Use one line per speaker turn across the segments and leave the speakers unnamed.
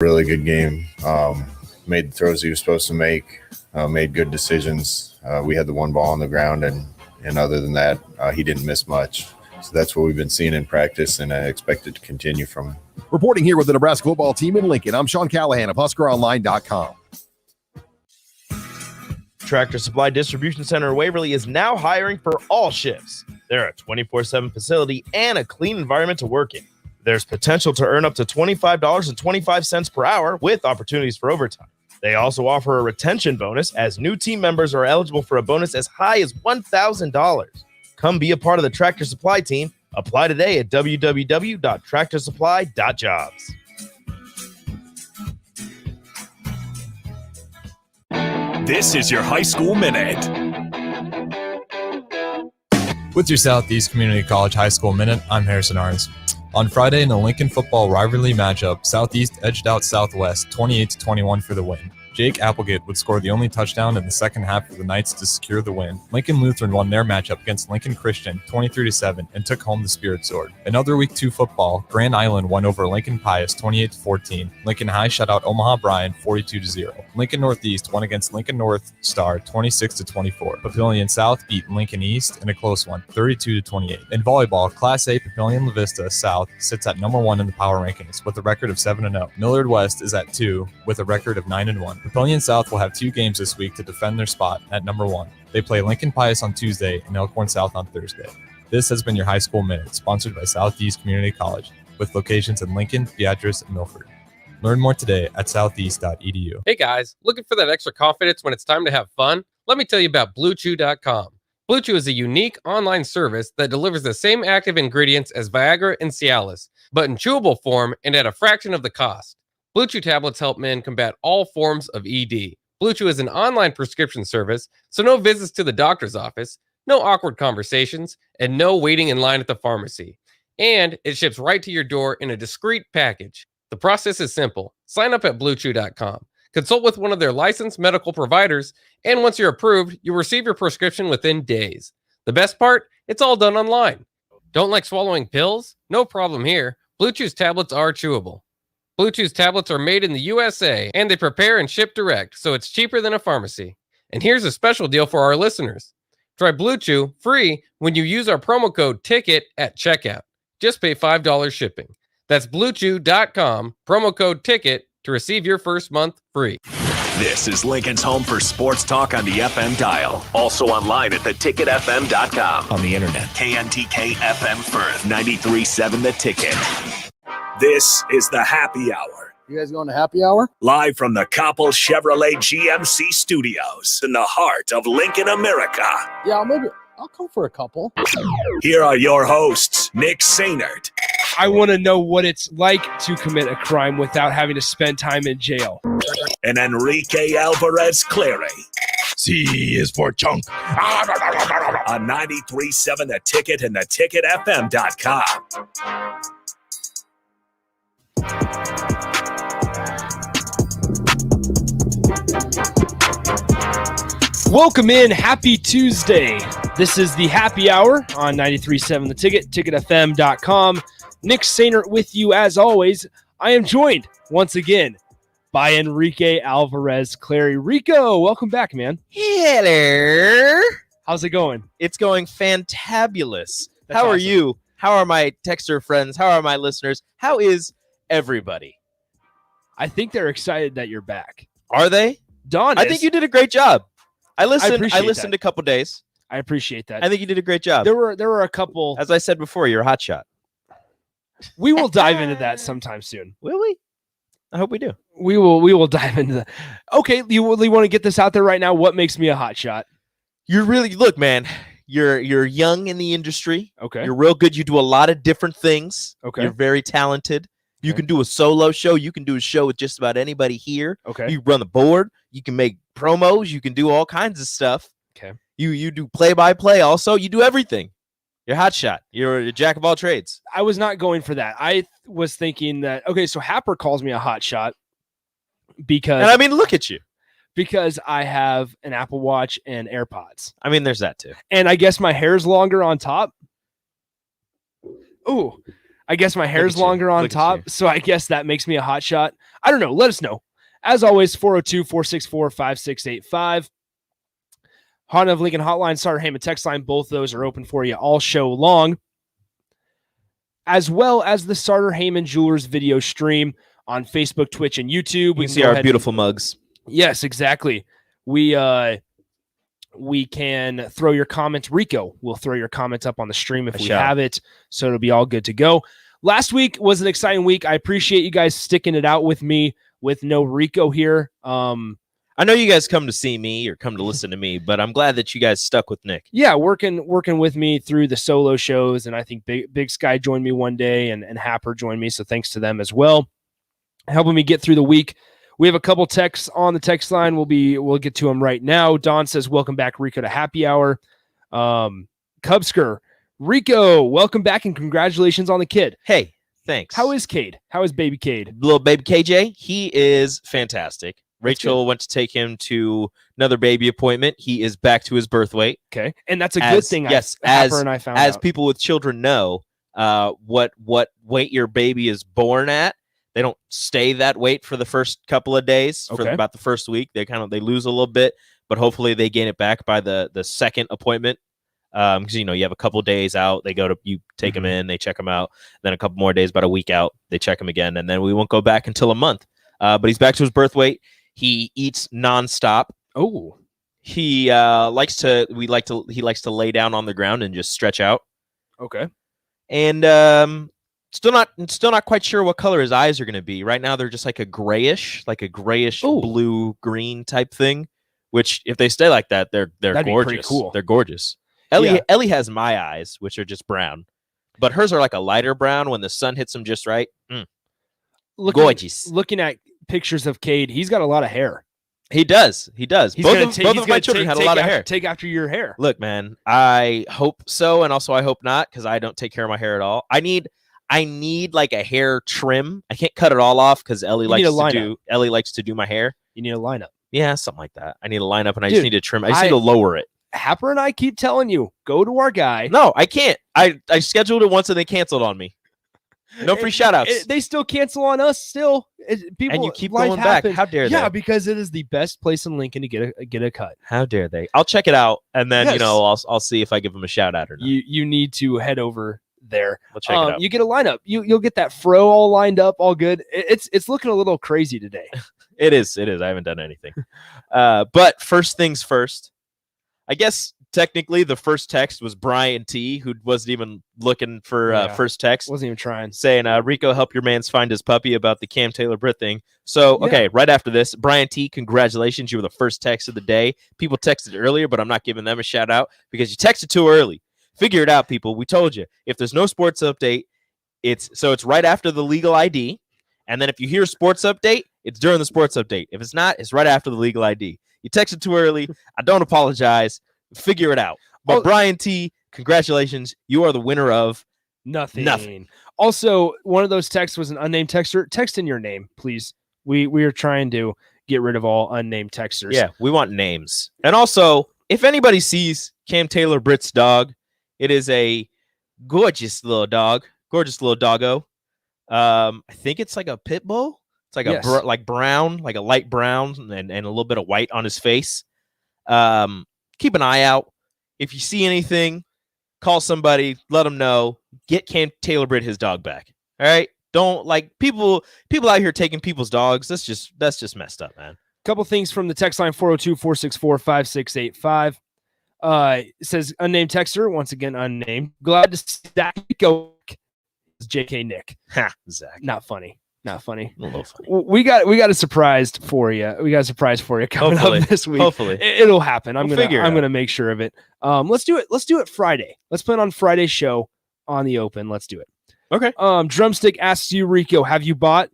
Really good game. Made the throws he was supposed to make, made good decisions. We had the one ball on the ground, and other than that, he didn't miss much. So that's what we've been seeing in practice, and I expect it to continue from him.
Reporting here with the Nebraska football team in Lincoln, I'm Sean Callahan of HuskerOnline.com.
Tractor Supply Distribution Center in Waverly is now hiring for all shifts. They're a 24/7 facility and a clean environment to work in. There's potential to earn up to $25.25 per hour with opportunities for overtime. They also offer a retention bonus as new team members are eligible for a bonus as high as $1,000. Come be a part of the Tractor Supply team. Apply today at www.tractorsupply.jobs.
This is your High School Minute.
With your Southeast Community College High School Minute, I'm Harrison Arns. On Friday in the Lincoln football rivalry matchup, Southeast edged out Southwest 28-21 for the win. Jake Applegate would score the only touchdown in the second half for the Knights to secure the win. Lincoln Lutheran won their matchup against Lincoln Christian 23-7 and took home the Spirit Sword. In other Week 2 football, Grand Island won over Lincoln Pius 28-14. Lincoln High shut out Omaha Bryan 42-0. Lincoln Northeast won against Lincoln North Star 26-24. Papillion South beat Lincoln East in a close one 32-28. In volleyball, Class A Papillion La Vista South sits at number 1 in the power rankings with a record of 7-0. Millard West is at 2 with a record of 9-1. Papillion South will have 2 games this week to defend their spot at number 1. They play Lincoln Pius on Tuesday and Elkhorn South on Thursday. This has been your High School Minute, sponsored by Southeast Community College, with locations in Lincoln, Beatrice, and Milford. Learn more today at southeast.edu.
Hey guys, looking for that extra confidence when it's time to have fun? Let me tell you about BlueChew.com. BlueChew is a unique online service that delivers the same active ingredients as Viagra and Cialis, but in chewable form and at a fraction of the cost. Blue Chew tablets help men combat all forms of ED. Blue Chew is an online prescription service, so no visits to the doctor's office, no awkward conversations, and no waiting in line at the pharmacy. And it ships right to your door in a discreet package. The process is simple. Sign up at BlueChew.com. Consult with one of their licensed medical providers, and once you're approved, you'll receive your prescription within days. The best part? It's all done online. Don't like swallowing pills? No problem here. Blue Chew's tablets are chewable. Blue Chew's tablets are made in the USA, and they prepare and ship direct, so it's cheaper than a pharmacy. And here's a special deal for our listeners. Try Blue Chew free when you use our promo code TICKET at checkout. Just pay $5 shipping. That's BlueChew.com, promo code TICKET to receive your first month free.
This is Lincoln's home for sports talk on the FM dial. Also online at theticketfm.com. On the internet, KNTK FM Firth, 93.7 The Ticket. This is the Happy Hour.
You guys going to happy hour?
Live from the Koppel Chevrolet GMC studios in the heart of Lincoln, America.
Yeah, maybe I'll come for a couple.
Here are your hosts, Nick Sainert.
I want to know what it's like to commit a crime without having to spend time in jail.
And Enrique Alvarez Clary.
C is for chunk.
On 93.7 The Ticket and theticketfm.com.
Welcome in. Happy Tuesday. This is the Happy Hour on 93.7 The Ticket, ticketfm.com. Nick Sainert with you as always. I am joined once again by Enrique Alvarez Clary. Rico, welcome back, man.
Hello.
How's it going?
It's going fantabulous.
That's
How are
awesome.
you? How are my texter friends? How are my listeners? How is everybody?
I think they're excited that you're back.
Are they?
Don,
I think you did a great job. I listened
appreciate that.
a couple days.
I appreciate that.
I think you did a great job.
There were a couple.
As I said before, you're a hot shot.
We will dive into that sometime soon.
Will we? I hope we do.
We will dive into that. Okay, you really want to get this out there right now? What makes me a hot shot?
You're really look, man. You're young in the industry.
Okay.
You're real good. You do a lot of different things.
Okay.
You're very talented. You can do a solo show. You can do a show with just about anybody here.
Okay.
You run the board. You can make promos. You can do all kinds of stuff.
Okay.
You do play-by-play also. You do everything. You're a hot shot. You're a jack of all trades.
I was not going for that. I was thinking that, okay, so Happer calls me a hot shot because...
And I mean, look at you.
Because I have an Apple Watch and AirPods.
I mean, there's that too.
And I guess my hair's longer on top. Ooh. I guess my hair's longer on top, so I guess that makes me a hot shot. I don't know. Let us know. As always, 402-464-5685. Honda of Lincoln Hotline, Starter Heyman text line. Both those are open for you all show long. As well as the Starter Heyman Jewelers video stream on Facebook, Twitch, and YouTube.
We can see our beautiful mugs.
Yes, exactly. We can throw your comments. Rico will throw your comments up on the stream if we have it, so it'll be all good to go. Last week was an exciting week. I appreciate you guys sticking it out with me with no Rico here.
I know you guys come to see me or come to listen to me, but I'm glad that you guys stuck with Nick.
Yeah, working with me through the solo shows, and I think Big Sky joined me one day, and Happer joined me, so thanks to them as well, helping me get through the week. We have a couple texts on the text line. We'll get to them right now. Don says, "Welcome back, Rico, to Happy Hour." Cubsker, Rico, welcome back and congratulations on the kid.
Hey, thanks.
How is Cade? How is baby Cade?
Little baby KJ, he is fantastic. Rachel went to take him to another baby appointment. He is back to his birth weight.
Okay, and that's a good thing.
Yes,
Happer and I found
as
out.
people with children know, what weight your baby is born at. They don't stay that weight for the first couple of days. For about the first week, they lose a little bit, but hopefully they gain it back by the second appointment. Because you have a couple days out, you take them in, they check them out. Then a couple more days, about a week out, they check them again, and then we won't go back until a month. But he's back to his birth weight. He eats nonstop.
Oh,
he likes to lay down on the ground and just stretch out.
Okay,
and still not quite sure what color his eyes are going to be. Right now, they're just like a grayish blue green type thing. Which, if they stay like that, they're
That'd
gorgeous.
Be pretty cool.
They're gorgeous. Ellie has my eyes, which are just brown, but hers are like a lighter brown when the sun hits them just right. Gorgeous.
Looking at pictures of Cade, he's got a lot of hair.
He does. Both of my children had a lot of hair.
Take after your hair.
Look, man, I hope so, and also I hope not, because I don't take care of my hair at all. I need like a hair trim. I can't cut it all off because Ellie likes to do my hair.
You need a lineup.
Yeah, something like that. I need a lineup, and I just need to trim. I just need to lower it.
Happer and I keep telling you, go to our guy.
No, I can't. I scheduled it once and they canceled on me. No free shout-outs.
They still cancel on us still. People,
and you keep going back. How dare they?
Yeah, because it is the best place in Lincoln to get a cut.
How dare they? I'll check it out, and then I'll see if I give them a shout-out or not.
You need to head over there.
We'll check it out.
You get a lineup. You'll get that fro all lined up, all good. It's looking a little crazy today.
It is. I haven't done anything. But first things first, I guess technically the first text was Brian T, who wasn't even looking for first text.
Wasn't even trying.
Saying, Rico, help your mans find his puppy about the Cam Taylor-Britt thing. So, okay, right after this, Brian T, congratulations. You were the first text of the day. People texted earlier, but I'm not giving them a shout out because you texted too early. Figure it out, people. We told you. If there's no sports update, it's right after the legal ID. And then if you hear sports update, it's during the sports update. If it's not, it's right after the legal ID. You texted too early. I don't apologize. Figure it out. But Brian T, congratulations. You are the winner of
nothing. Also, one of those texts was an unnamed texter. Text in your name, please. We are trying to get rid of all unnamed texters.
Yeah, we want names. And also, if anybody sees Cam Taylor-Britt's dog, it is a gorgeous little dog. Gorgeous little doggo. I think it's like a pit bull. It's like a brown, like a light brown, and a little bit of white on his face. Keep an eye out. If you see anything, call somebody, let them know. Get Cam Taylor-Britt his dog back. All right? Don't people out here taking people's dogs. That's just messed up, man.
Couple things from the text line 402-464-5685. It says unnamed texter, once again unnamed. Glad to see that go. JK Nick.
Ha, Zach.
Not funny.
A little funny.
We got a surprise for you. We got a surprise for you coming up this week.
Hopefully.
It'll happen. I'm
gonna
make sure of it. Let's do it Friday. Let's plan on Friday's show on the open. Let's do it.
Okay.
Drumstick asks you, Rico, have you bought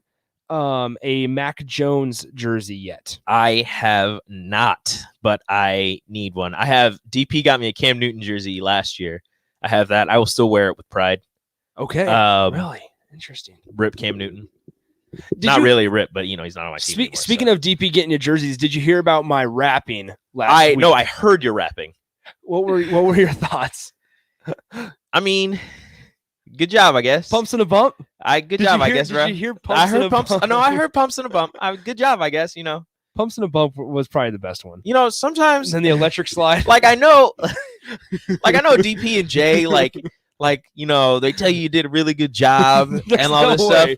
a Mac Jones jersey yet?
I have not, but I need one. I have DP got me a Cam Newton jersey last year. I have that. I will still wear it with pride.
Okay. Really interesting.
Rip Cam Newton. Not really rip, but he's not on my team anymore.
Speaking of DP getting your jerseys, did you hear about my rapping last week?
No, I heard your rapping.
What were your thoughts?
I mean, Good job, I guess.
Pumps and a bump.
Good job, I guess, bro.
Did you hear pumps
I heard
and a
pumps.
bump?
No, I heard pumps and a bump. Good job, I guess.
Pumps and a bump was probably the best one.
Sometimes
And then the electric slide.
like I know DP and J like they tell you did a really good job and all this stuff.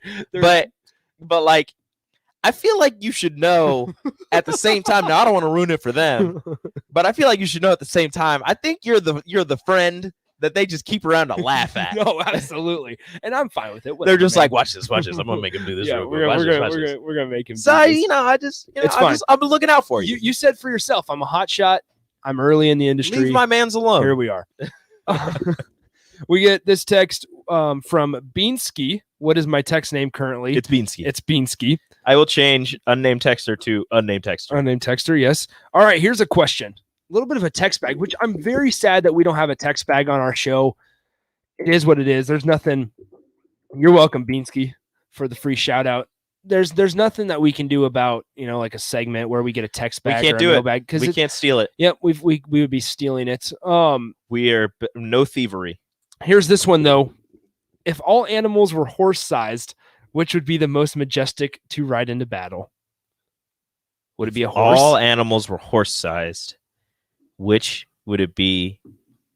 But like I feel like you should know at the same time. Now I don't want to ruin it for them, but I feel like you should know at the same time. I think you're the friend that they just keep around to laugh at.
No, absolutely, and I'm fine with it.
They're just like, watch this. I'm gonna make him do this.
Yeah,
real quick.
we're gonna make him.
So
do this. It's fine.
I'm looking out for you.
You said for yourself, I'm a hot shot. I'm early in the industry.
Leave my mans alone.
Here we are. We get this text from Beansky. What is my text name currently?
It's Beansky.
It's Beansky.
I will change unnamed texter to unnamed texter.
Unnamed texter, yes. All right, here's a question. A little bit of a text bag, which I'm very sad that we don't have a text bag on our show. It is what it is. There's nothing. You're welcome, Beansky, for the free shout out. There's nothing that we can do about, like a segment where we get a text bag.
We can't do it because we can't steal it.
Yep, we would be stealing it.
We are no thievery.
Here's this one though. If all animals were horse-sized, which would be the most majestic to ride into battle? Would it be a horse?
All animals were horse-sized. Which would it be?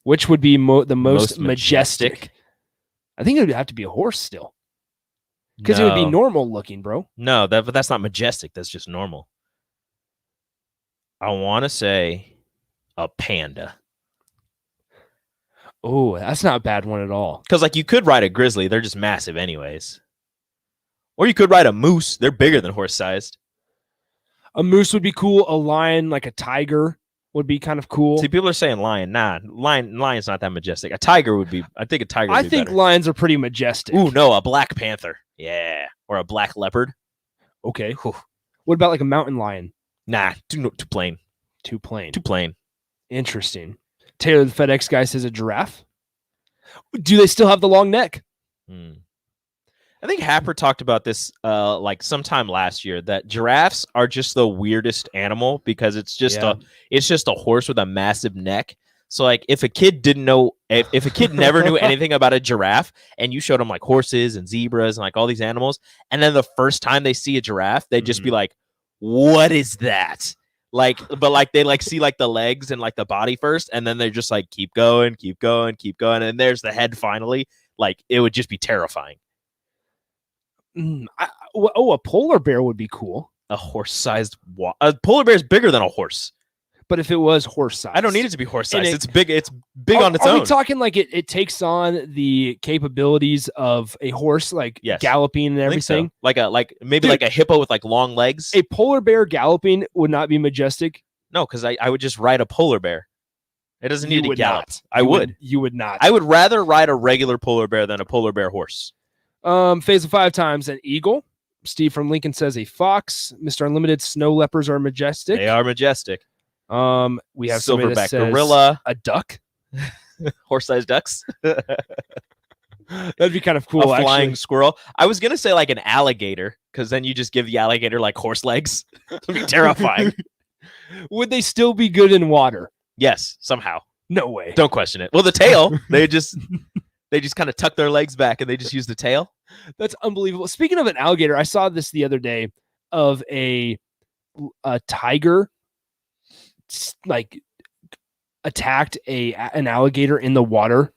Which would be the most majestic? I think it would have to be a horse still. Because it would be normal looking, bro.
No, but that's not majestic. That's just normal. I want to say a panda.
Oh, that's not a bad one at all.
Because you could ride a grizzly. They're just massive anyways. Or you could ride a moose. They're bigger than horse-sized.
A moose would be cool. A lion, like a tiger, would be kind of cool.
See, people are saying lion. Nah, lion's not that majestic. A tiger would be. I think a tiger would be better.
Lions are pretty majestic.
Ooh, no, a black panther. Yeah. Or a black leopard.
Okay. Whew. What about like a mountain lion?
Nah, too plain.
Too plain.
Too plain.
Interesting. Taylor, the FedEx guy, says a giraffe. Do they still have the long neck?
I think Happer talked about this sometime last year, that giraffes are just the weirdest animal because it's just a horse with a massive neck. So if a kid didn't know, if a kid never knew anything about a giraffe and you showed them like horses and zebras and like all these animals, and then the first time they see a giraffe, they'd just be like, what is that? They see the legs and the body first, and then they're just like, keep going. And there's the head finally. It would just be terrifying.
A polar bear would be cool.
A horse-sized a polar bear is bigger than a horse.
But if it was horse-sized,
I don't need it to be horse-sized. It's big. It's big on its own.
Are we talking it takes on the capabilities of a horse, galloping and everything?
So. Maybe a hippo with long legs.
A polar bear galloping would not be majestic.
No, because I would just ride a polar bear. It doesn't need to gallop.
You would not.
I would rather ride a regular polar bear than a polar bear horse.
Phase of 5 times an eagle. Steve from Lincoln says a fox. Mr. Unlimited, snow leopards are majestic.
They are majestic.
We have
silverback gorilla,
a duck,
horse-sized ducks.
That'd be kind of cool.
A flying squirrel. I was gonna say an alligator, because then you just give the alligator horse legs. It'd be terrifying.
Would they still be good in water?
Yes, somehow.
No way.
Don't question it. Well, the tail. They just kind of tuck their legs back and they just use the tail.
That's unbelievable. Speaking of an alligator, I saw this the other day of a tiger attacked an alligator in the water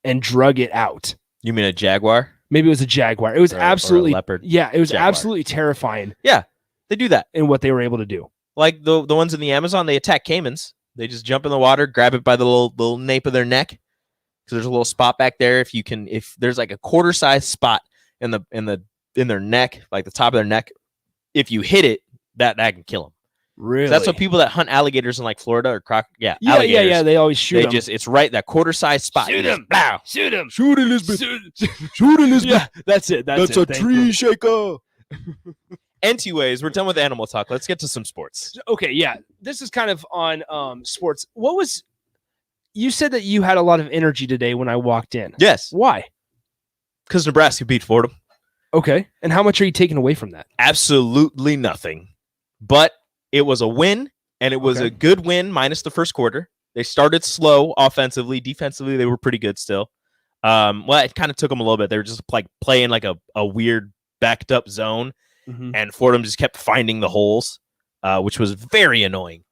and drug it out.
You mean a jaguar?
Maybe it was a jaguar. It was absolutely
or a leopard.
Yeah, it was
jaguar.
Absolutely terrifying.
Yeah, they do that.
In what they were able to do.
Like the ones in the Amazon, they attack caimans. They just jump in the water, grab it by the little nape of their neck. Because there's a little spot back there. If there's a quarter-sized spot in their neck, the top of their neck, if you hit it, that can kill them.
Really?
That's what people that hunt alligators in Florida or alligators.
Yeah. They always shoot them.
It's right that quarter-sized spot.
Shoot him! Shoot him!
Shoot Elizabeth! Shoot Elizabeth!
Yeah, that's it.
That's a tree shaker.
Anyways, we're done with animal talk. Let's get to some sports.
Okay, yeah. This is kind of on sports. You said that you had a lot of energy today when I walked in.
Yes.
Why?
Because Nebraska beat Fordham.
Okay. And how much are you taking away from that?
Absolutely nothing. But it was a win, and it was a good win minus the first quarter. They started slow offensively. Defensively, they were pretty good still. Well, it kind of took them a little bit. They were just like playing like a weird backed up zone, and Fordham just kept finding the holes, which was very annoying.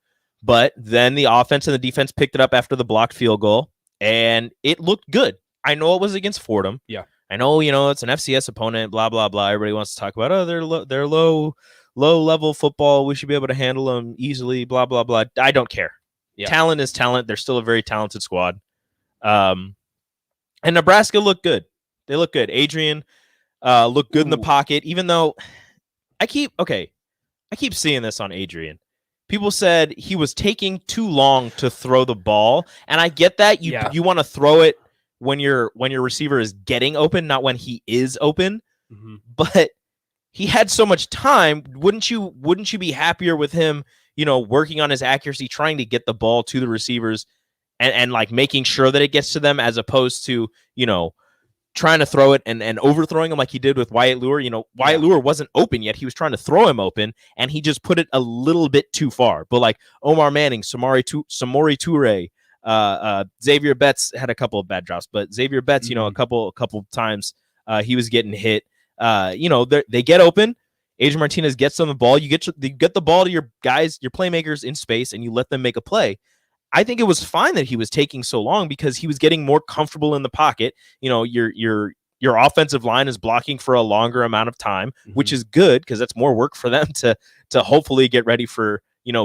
But then the offense and the defense picked it up after the blocked field goal, and it looked good. I know it was against Fordham.
Yeah.
I know, it's an FCS opponent, blah, blah, blah. Everybody wants to talk about, they're low level football. We should be able to handle them easily, blah, blah, blah. I don't care. Yeah. Talent is talent. They're still a very talented squad. And Nebraska looked good. They look good. Adrian looked good in the pocket, even though I keep seeing this on Adrian. People said he was taking too long to throw the ball, and I get that. You want to throw it when your receiver is getting open, not when he is open. But he had so much time. Wouldn't you be happier with him, working on his accuracy, trying to get the ball to the receivers and like making sure that it gets to them, as opposed to, trying to throw it and overthrowing him like he did with Wyatt Lure. Wyatt Lure wasn't open yet. He was trying to throw him open, and he just put it a little bit too far. But like Omar Manning, Samori Toure, Xavier Betts had a couple of bad drops, but Xavier Betts, a couple times he was getting hit. They get open. Adrian Martinez gets on the ball. You get the ball to your guys, your playmakers in space, and you let them make a play. I think it was fine that he was taking so long because he was getting more comfortable in the pocket. Your offensive line is blocking for a longer amount of time, which is good because that's more work for them to hopefully get ready for,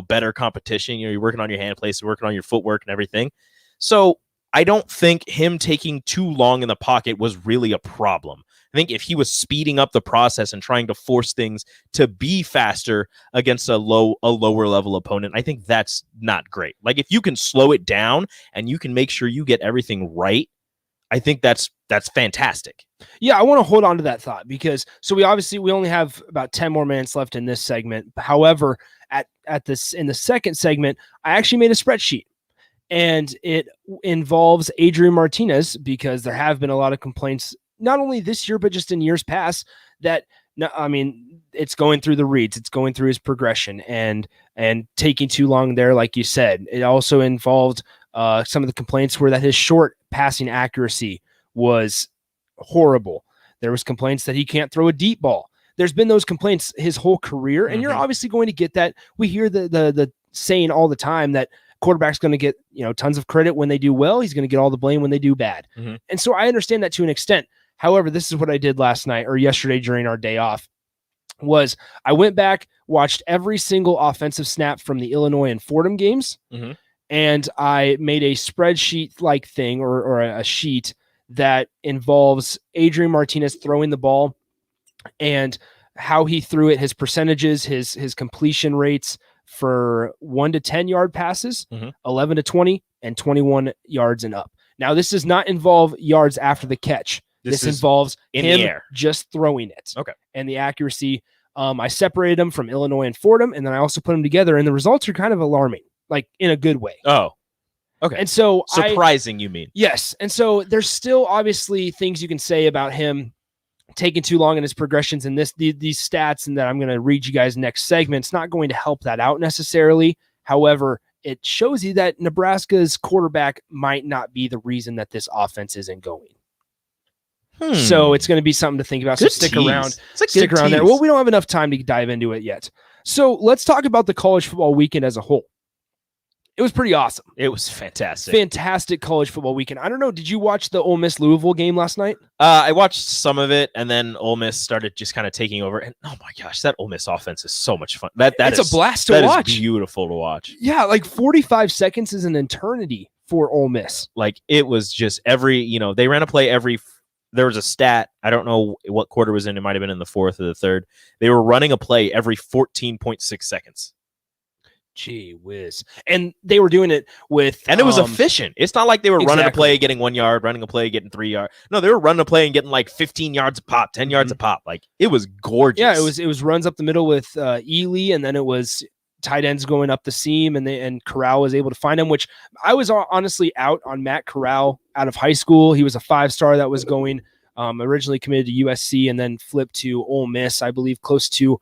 better competition. You're working on your hand plays, working on your footwork and everything. So I don't think him taking too long in the pocket was really a problem. I think if he was speeding up the process and trying to force things to be faster against a lower level opponent, I think that's not great. Like, if you can slow it down and you can make sure you get everything right, I think that's fantastic.
Yeah, I want to hold on to that thought because we only have about 10 more minutes left in this segment. However, in the second segment, I actually made a spreadsheet. And it involves Adrian Martinez because there have been a lot of complaints, not only this year, but just in years past, that, it's going through the reads, it's going through his progression and taking too long there, like you said. It also involved some of the complaints were that his short passing accuracy was horrible. There was complaints that he can't throw a deep ball. There's been those complaints his whole career, and you're obviously going to get that. We hear the saying all the time that quarterback's going to get, tons of credit when they do well. He's going to get all the blame when they do bad. And so I understand that to an extent. However, this is what I did last night or yesterday during our day off was I went back, watched every single offensive snap from the Illinois and Fordham games. And I made a spreadsheet like thing or a sheet that involves Adrian Martinez throwing the ball and how he threw it, his percentages, his completion rates, for 1 to 10 yard passes, 11 to 20, and 21 yards and up. Now, this does not involve yards after the catch. This involves
in
him
the air,
just throwing it.
Okay.
And the accuracy. I separated them from Illinois and Fordham, and then I also put them together, and the results are kind of alarming, like in a good way.
Oh, okay.
And so
surprising, you mean?
Yes. And so there's still obviously things you can say about him taking too long in his progressions and these stats, and that I'm going to read you guys next segment. It's not going to help that out necessarily. However, it shows you that Nebraska's quarterback might not be the reason that this offense isn't going. So it's going to be something to think about.
Good
so stick
tease.
around.
It's like
stick
good
around there.
tease.
Well, we don't have enough time to dive into it yet. So let's talk about the college football weekend as a whole. It was pretty awesome.
It was fantastic.
Fantastic college football weekend. I don't know. Did you watch the Ole Miss Louisville game last night?
I watched some of it, and then Ole Miss started just kind of taking over. And oh my gosh, that Ole Miss offense is so much fun. It's
a blast to watch.
That is beautiful to watch.
Yeah, like 45 seconds is an eternity for Ole Miss.
Like, it was just they ran a play every. There was a stat. I don't know what quarter was in. It might have been in the fourth or the third. They were running a play every 14.6 seconds.
Gee whiz. And they were doing it with...
And it was efficient. It's not like they were running a play, getting 1 yard, running a play, getting 3 yards. No, they were running a play and getting like 15 yards a pop, 10 yards a pop. Like, it was gorgeous.
Yeah, it was runs up the middle with Ely, and then it was tight ends going up the seam, and Corral was able to find him, which I was honestly out on Matt Corral out of high school. He was a 5-star that was going originally committed to USC and then flipped to Ole Miss, I believe, close to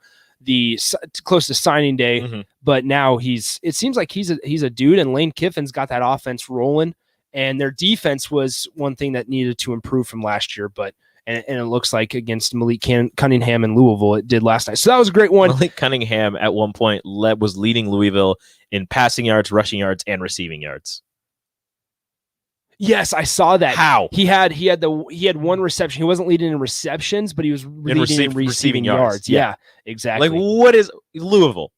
signing day. But now it seems like he's a dude, and Lane Kiffin's got that offense rolling, And their defense was one thing that needed to improve from last year, but and it looks like against Malik Cunningham in Louisville, it did last night. So that was a great one.
Malik Cunningham at one point was leading Louisville in passing yards, rushing yards, and receiving yards.
Yes, I saw that.
How?
He had one reception. He wasn't leading in receptions, but he was leading in receiving yards. Yeah, exactly.
Like, what is Louisville?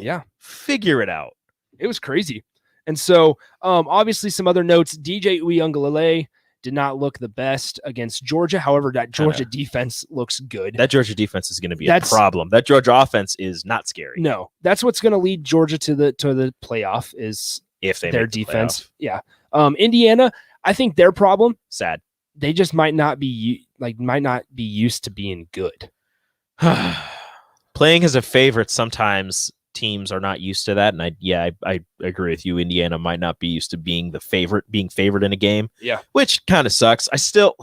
Yeah.
Figure it out.
It was crazy. And so, obviously, some other notes. DJ Uiagalelei did not look the best against Georgia. However, that Georgia defense looks good.
That Georgia defense is going to be a problem. That Georgia offense is not scary.
No, that's what's going to lead Georgia to the playoff is
if they
their
make the
defense.
playoff.
Yeah. Indiana, I think their problem,
sad.
They just might not be used to being good.
Playing as a favorite, sometimes teams are not used to that, and I agree with you. Indiana might not be used to being favored in a game.
Yeah,
which kind of sucks. I still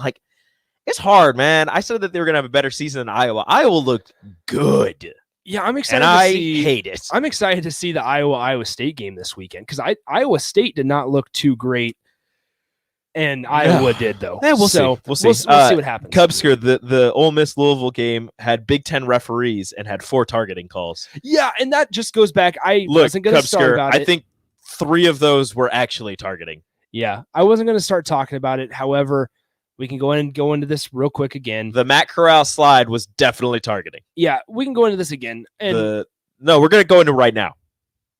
it's hard, man. I said that they were gonna have a better season than Iowa. Iowa looked good.
Yeah, I'm excited.
And I hate it.
I'm excited to see the Iowa State game this weekend because Iowa State did not look too great, and Iowa did though.
Yeah, we'll see.
We'll see what happens.
Cubsker, the Ole Miss Louisville game had Big Ten referees and had 4 targeting calls.
Yeah, and that just goes back. I wasn't going to start about it.
I think 3 of those were actually targeting.
Yeah, I wasn't going to start talking about it. However, we can go into this real quick again.
The Matt Corral slide was definitely targeting.
Yeah, we can go into this again. And
no, we're going to go into right now.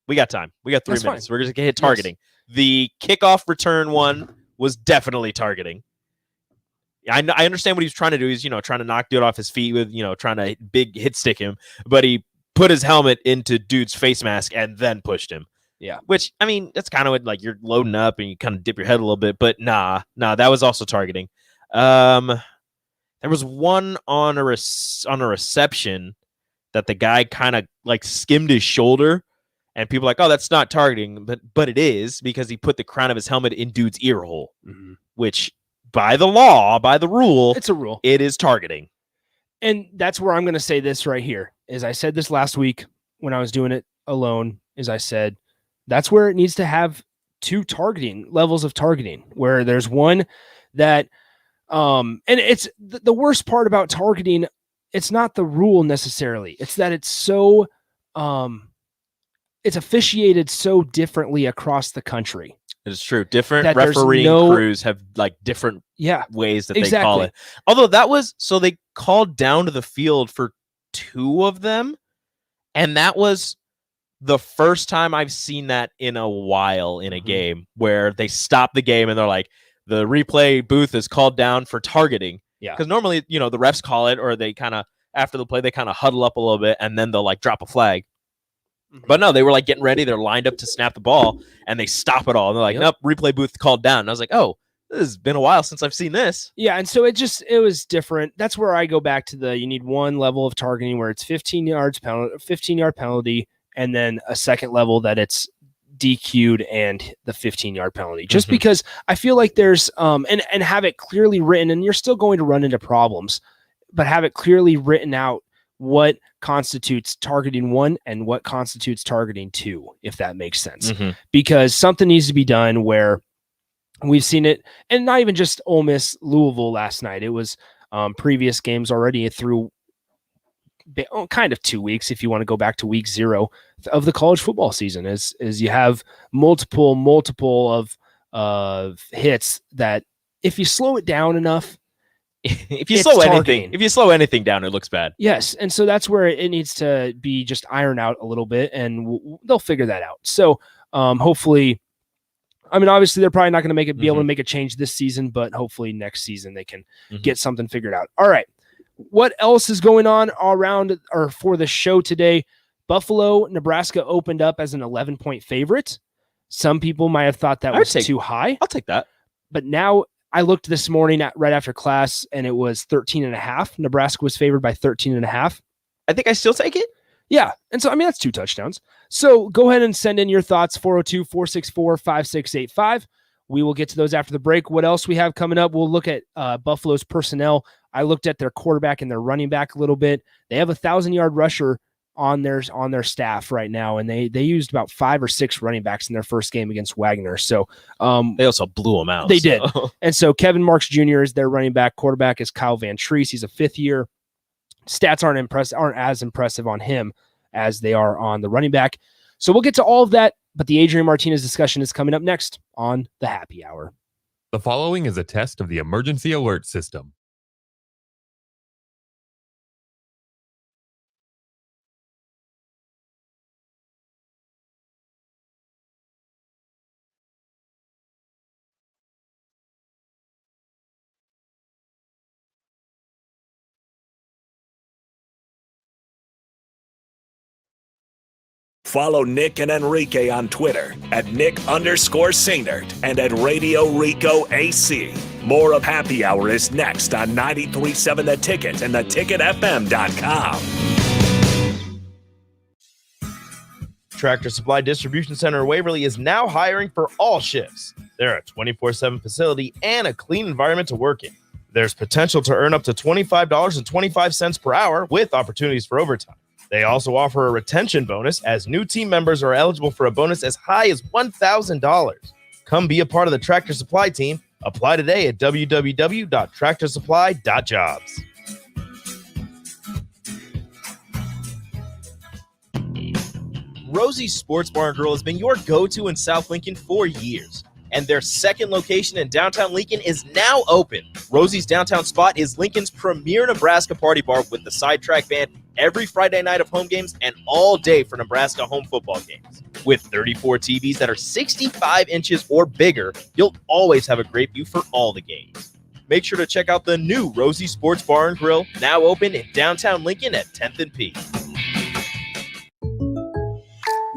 We got time. We got 3 minutes.
Fine.
We're going to hit targeting. Yes. The kickoff return one was definitely targeting. I understand what he was trying to do. He's, trying to knock dude off his feet with, trying to big hit stick him, but he put his helmet into dude's face mask and then pushed him.
Yeah.
Which, I mean, that's kind of like you're loading up and you kind of dip your head a little bit, but nah, that was also targeting. There was one on a reception that the guy kind of like skimmed his shoulder, and people are like, oh, that's not targeting, but it is because he put the crown of his helmet in dude's ear hole, which by the rule,
it's a rule.
It is targeting.
And that's where I'm going to say this right here. Is I said this last week when I was doing it alone, is I said, that's where it needs to have 2 targeting levels of targeting, where there's one that, and it's the worst part about targeting. It's not the rule necessarily. It's that it's so, it's officiated so differently across the country.
It's true. Different refereeing crews have like different ways that they call it. Although they called down to the field for 2 of them. And that was the first time I've seen that in a while in a game where they stop the game and they're like, the replay booth is called down for targeting.
Yeah.
Because normally, the refs call it, or they kind of, after the play, they kind of huddle up a little bit and then they'll like drop a flag. But no, they were like getting ready. They're lined up to snap the ball and they stop it all. And they're like, nope, replay booth called down. And I was like, oh, this has been a while since I've seen this.
Yeah. And so it was different. That's where I go back to you need one level of targeting where it's 15-yard penalty, and then a second level that it's DQ'd and the 15-yard penalty. Just because I feel like there's and have it clearly written, and you're still going to run into problems, but have it clearly written out what constitutes targeting 1 and what constitutes targeting 2, if that makes sense. Because something needs to be done where we've seen it, and not even just Ole Miss Louisville last night. It was previous games already through kind of 2 weeks, if you want to go back to week 0 of the college football season, is you have multiple of hits that if you slow it down enough,
if you slow anything down, it looks bad.
Yes. And so that's where it needs to be just ironed out a little bit, and they'll figure that out. So hopefully, I mean, obviously they're probably not going to be able to make a change this season, but hopefully next season they can get something figured out. All right. What else is going on around or for the show today? Buffalo, Nebraska opened up as an 11-point favorite. Some people might have thought that was too high.
I'll take that.
But now I looked this morning right after class, and it was 13.5. Nebraska was favored by 13.5.
I think I still take it.
Yeah. And so, I mean, that's 2 touchdowns. So go ahead and send in your thoughts, 402-464-5685. We will get to those after the break. What else we have coming up? We'll look at Buffalo's personnel. I looked at their quarterback and their running back a little bit. They have a 1,000-yard rusher on their staff right now, and they used about 5 or 6 running backs in their first game against Wagner. So
they also blew them out.
They did. And so Kevin Marks Jr. is their running back. Quarterback is Kyle Van Treese. He's a 5th year. Stats aren't as impressive on him as they are on the running back. So we'll get to all of that, but the Adrian Martinez discussion is coming up next on the Happy Hour.
The following is a test of the emergency alert system.
Follow Nick and Enrique on Twitter at Nick_Sainert and at Radio Rico AC. More of Happy Hour is next on 93.7 The Ticket and theticketfm.com.
Tractor Supply Distribution Center in Waverly is now hiring for all shifts. They're a 24/7 facility and a clean environment to work in. There's potential to earn up to $25.25 per hour with opportunities for overtime. They also offer a retention bonus as new team members are eligible for a bonus as high as $1,000. Come be a part of the Tractor Supply team. Apply today at www.tractorsupply.jobs. Rosie's Sports Bar and Grill has been your go-to in South Lincoln for years, and their second location in downtown Lincoln is now open. Rosie's downtown spot is Lincoln's premier Nebraska party bar with the Sidetrack Band every Friday night of home games and all day for Nebraska home football games. With 34 TVs that are 65 inches or bigger, you'll always have a great view for all the games. Make sure to check out the new Rosie Sports Bar and Grill, now open in downtown Lincoln at 10th and P.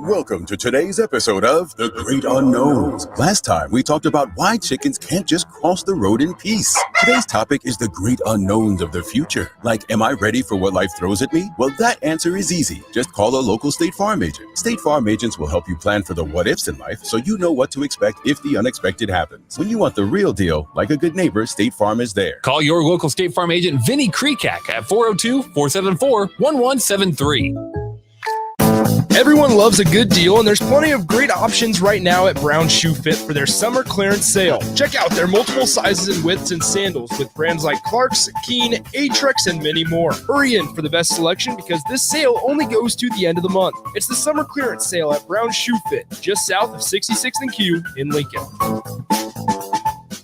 Welcome to today's episode of The Great Unknowns. Last time, we talked about why chickens can't just cross the road in peace. Today's topic is the great unknowns of the future. Like, am I ready for what life throws at me? Well, that answer is easy. Just call a local State Farm agent. State Farm agents will help you plan for the what-ifs in life so you know what to expect if the unexpected happens. When you want the real deal, like a good neighbor, State Farm is there.
Call your local State Farm agent, Vinny Krekak, at 402-474-1173.
Everyone loves a good deal, and there's plenty of great options right now at Brown Shoe Fit for their summer clearance sale. Check out their multiple sizes and widths in sandals with brands like Clark's, Keen, Atrex, and many more. Hurry in for the best selection because this sale only goes to the end of the month. It's the summer clearance sale at Brown Shoe Fit, just south of 66th and Q in Lincoln.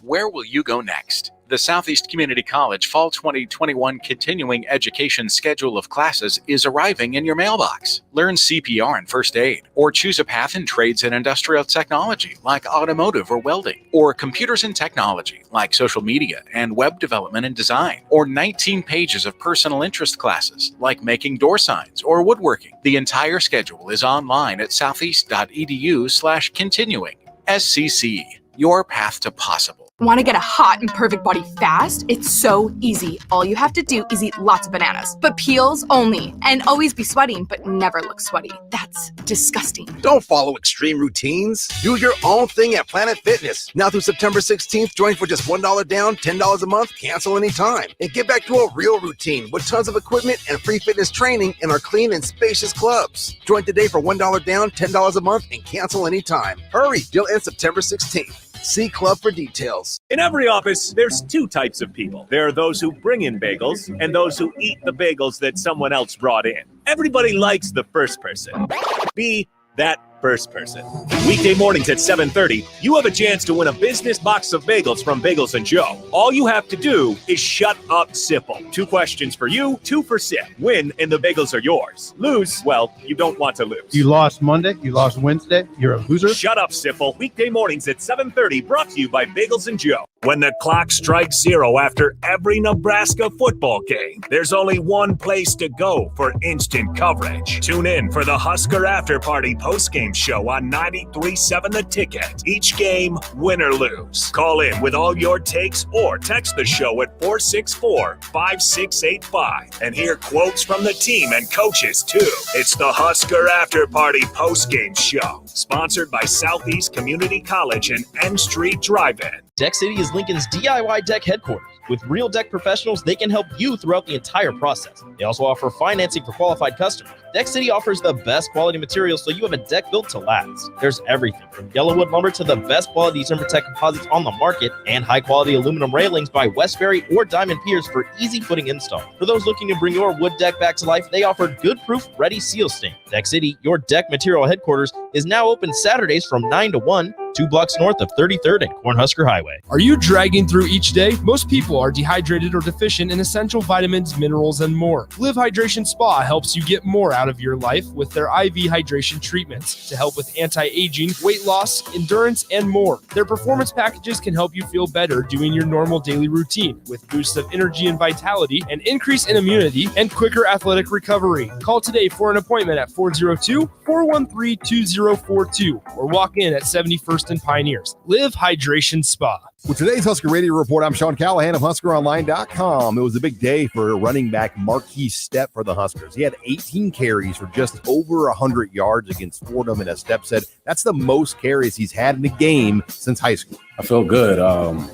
Where will you go next? The Southeast Community College Fall 2021 Continuing Education Schedule of classes is arriving in your mailbox. Learn CPR and first aid, or choose a path in trades and industrial technology like automotive or welding, or computers and technology like social media and web development and design, or 19 pages of personal interest classes like making door signs or woodworking. The entire schedule is online at southeast.edu/continuing. SCC, your path to possible.
Want to get a hot and perfect body fast? It's so easy. All you have to do is eat lots of bananas, but peels only, and always be sweating, but never look sweaty. That's disgusting.
Don't follow extreme routines. Do your own thing at Planet Fitness. Now through September 16th, join for just $1 down, $10 a month, cancel anytime, and get back to a real routine with tons of equipment and free fitness training in our clean and spacious clubs. Join today for $1 down, $10 a month, and cancel anytime. Hurry, deal ends September 16th. See Club for details.
In every office, there's two types of people. There are those who bring in bagels and those who eat the bagels that someone else brought in. Everybody likes the first person. Be that first person. Weekday mornings at 7:30, you have a chance to win a business box of bagels from Bagels & Joe. All you have to do is shut up, Sipple. 2 questions for you, 2 for Sip. Win, and the bagels are yours. Lose, well, you don't want to lose.
You lost Monday, you lost Wednesday, you're a loser.
Shut up, Sipple. Weekday mornings at 7:30, brought to you by Bagels & Joe. When the clock strikes 0 after every Nebraska football game, there's only one place to go for instant coverage. Tune in for the Husker After Party postgame show on 93.7 The Ticket. Each game, win or lose. Call in with all your takes or text the show at 464-5685 and hear quotes from the team and coaches too. It's the Husker After Party postgame show, sponsored by Southeast Community College and N Street Drive-In.
Deck City is Lincoln's DIY deck headquarters. With real deck professionals, they can help you throughout the entire process. They also offer financing for qualified customers. Deck City offers the best quality materials so you have a deck built to last. There's everything from Yellowwood lumber to the best quality TimberTech composites on the market and high-quality aluminum railings by Westbury or Diamond Piers for easy footing install. For those looking to bring your wood deck back to life, they offer good-proof, ready seal stain. Deck City, your deck material headquarters, is now open Saturdays from 9 to 1, 2 blocks north of 33rd and Cornhusker Highway.
Are you dragging through each day? Most people are dehydrated or deficient in essential vitamins, minerals, and more. Live Hydration Spa helps you get more out of your life with their IV hydration treatments to help with anti-aging, weight loss, endurance, and more. Their performance packages can help you feel better doing your normal daily routine with boosts of energy and vitality, an increase in immunity, and quicker athletic recovery. Call today for an appointment at 402-413-2042 or walk in at 71st and Pioneers. Live Hydration Spa.
With today's Husker Radio Report, I'm Sean Callahan of HuskerOnline.com. It was a big day for running back Marquise Stepp for the Huskers. He had 18 carries for just over 100 yards against Fordham, and as Stepp said, that's the most carries he's had in a game since high school.
I feel good. I'm